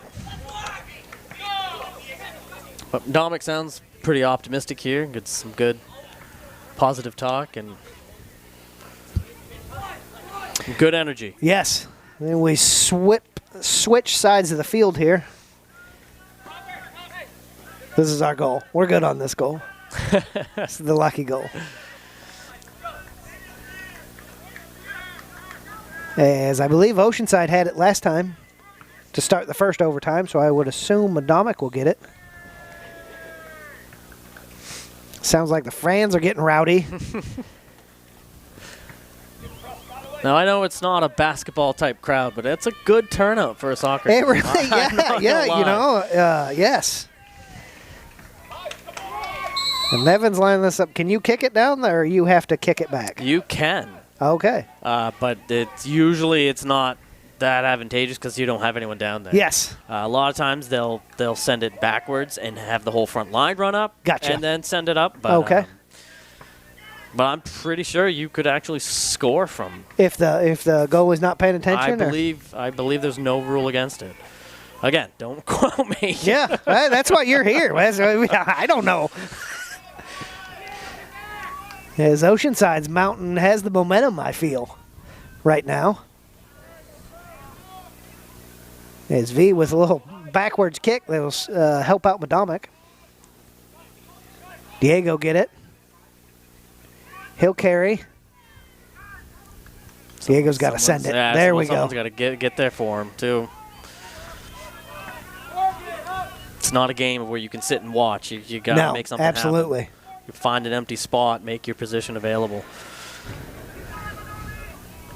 But Medomak sounds pretty optimistic here. Gets some good positive talk and good energy. Yes. Then we switch sides of the field here. This is our goal. We're good on this goal. This is the lucky goal. As I believe Oceanside had it last time to start the first overtime, so I would assume Medomak will get it. Sounds like the fans are getting rowdy. Now, I know it's not a basketball-type crowd, but it's a good turnout for a soccer game. It really, yeah, you know, yes. And Nevin's lining this up. Can you kick it down there, or you have to kick it back? You can. Okay. But it's not that advantageous because you don't have anyone down there. Yes. A lot of times they'll send it backwards and have the whole front line run up. Gotcha. And then send it up. But, okay. But I'm pretty sure you could actually score from. If the goal is not paying attention. I believe there's no rule against it. Again, don't quote me. Yeah, that's why you're here. I don't know. As Oceanside's mountain has the momentum, I feel, right now. There's V with a little backwards kick that'll help out Medomak. Diego get it. He'll carry. Diego's got to send it. Yeah, there we go. Someone's got to get there for him, too. It's not a game where you can sit and watch. You got to make something absolutely. happen. You find an empty spot, make your position available.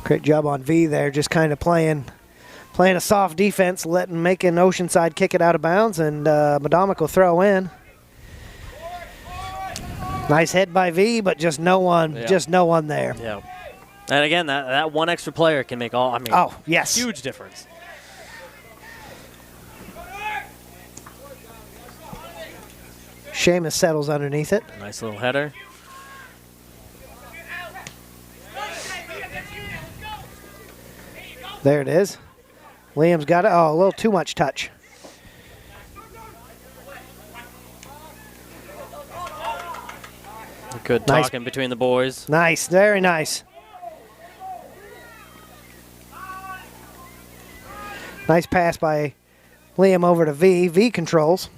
Great job on V there, just kind of playing a soft defense, making Oceanside kick it out of bounds, and Medomak will throw in. Nice head by V, but just no one there. Yeah. And again, that one extra player can make huge difference. Seamus settles underneath it. Nice little header. There it is. Liam's got it. Oh, a little too much touch. Good talking between the boys. Nice, very nice. Nice pass by Liam over to V. V controls.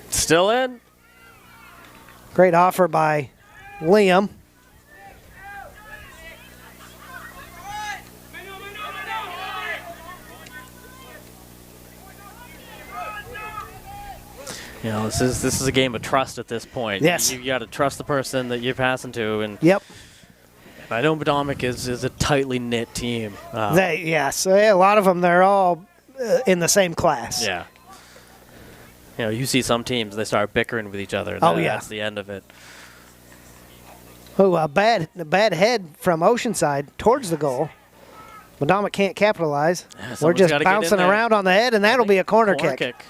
Still in. Great offer by Liam. You know, this is a game of trust at this point. Yes. You got to trust the person that you're passing to. And yep. I know Medomak is a tightly knit team. A lot of them, they're all in the same class. Yeah. You know, you see some teams, they start bickering with each other. That's the end of it. Oh, a bad head from Oceanside towards the goal. Medomak can't capitalize. Yeah, we're just bouncing around on the head, and that'll be a corner kick.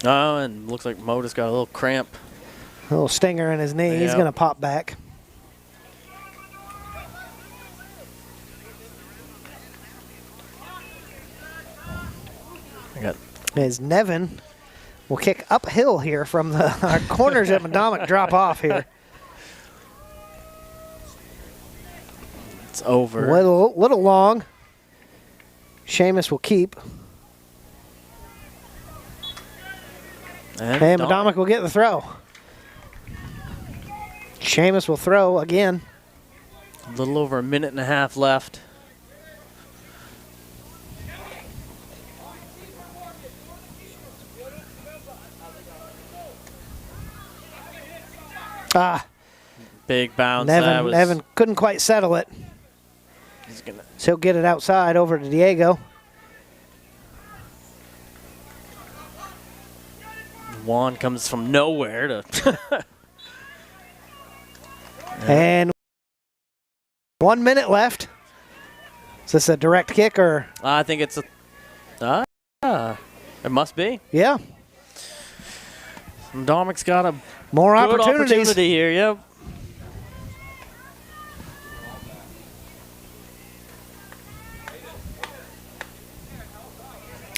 Oh, and looks like Mo just got a little cramp. A little stinger in his knee. Yep. He's going to pop back. As Nevin will kick uphill here from our corners at Medomak drop off here. It's over. Little long. Seamus will keep. And Medomak will get the throw. Seamus will throw again. A little over a minute and a half left. Big bounce. Nevin couldn't quite settle it. So he'll get it outside over to Diego. Juan comes from nowhere to. And 1 minute left. Is this a direct kick or? I think it's a. It must be. Yeah. Medomak's got a more good opportunity here. Yep.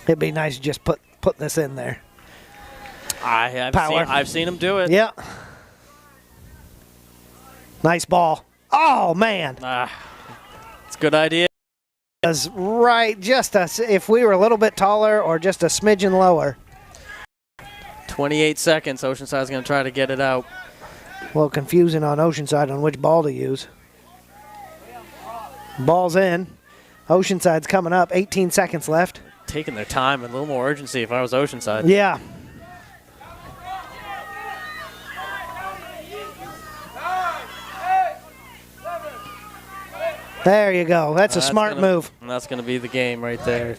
It'd be nice to just put this in there. I've seen him do it. Yeah. Nice ball. Oh, man. It's a good idea. Right, if we were a little bit taller or just a smidgen lower. 28 seconds. Oceanside's going to try to get it out. A little confusing on Oceanside on which ball to use. Ball's in. Oceanside's coming up. 18 seconds left. Taking their time and a little more urgency if I was Oceanside. Yeah. There you go. That's a smart move. And that's going to be the game right there.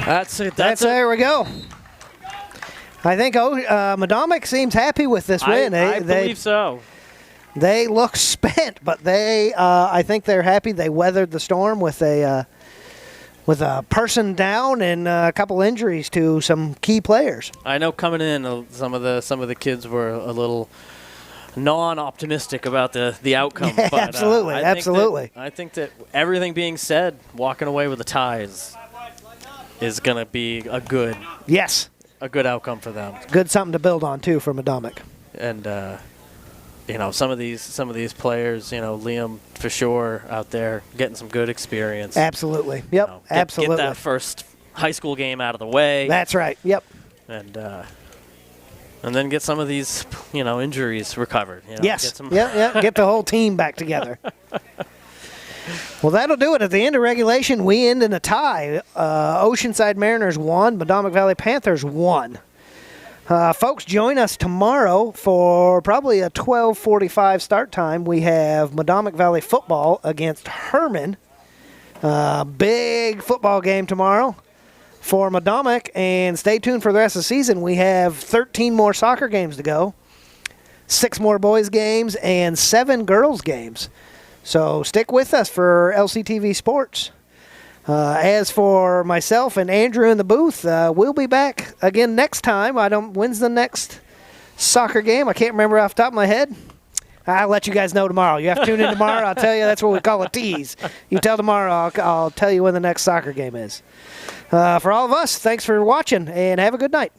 That's it. There we go. I think Medomak seems happy with this win. I believe so. They look spent, but I think they're happy. They weathered the storm with a person down and a couple injuries to some key players. I know coming in, some of the kids were a little non-optimistic about the outcome. Yeah, but, absolutely. I think that everything being said, walking away with a tie is going to be a good. Yes. a good outcome for them. Good something to build on too for Medomak. And some of these players, Liam for sure out there getting some good experience. Absolutely. Yep. Absolutely. Get that first high school game out of the way. That's right. Yep. And then get some of these, injuries recovered. Yes. Get the whole team back together. Well, that'll do it. At the end of regulation, we end in a tie. Oceanside Mariners won. Medomak Valley Panthers won. Folks, join us tomorrow for probably a 12:45 start time. We have Medomak Valley football against Herman. Big football game tomorrow for Medomak, and stay tuned for the rest of the season. We have 13 more soccer games to go, 6 more boys games, and 7 girls games. So stick with us for LCTV Sports. As for myself and Andrew in the booth, we'll be back again next time. When's the next soccer game? I can't remember off the top of my head. I'll let you guys know tomorrow. You have to tune in tomorrow. I'll tell you. That's what we call a tease. You tell tomorrow, I'll tell you when the next soccer game is. For all of us, thanks for watching, and have a good night.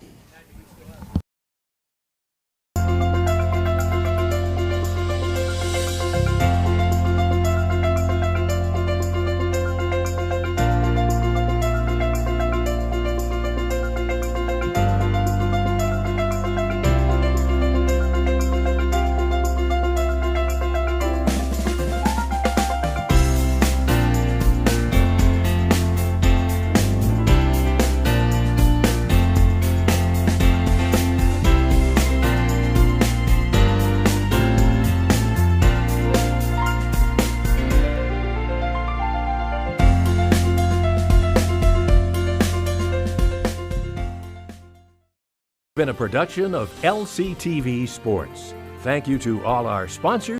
Been a production of LCTV Sports. Thank you to all our sponsors.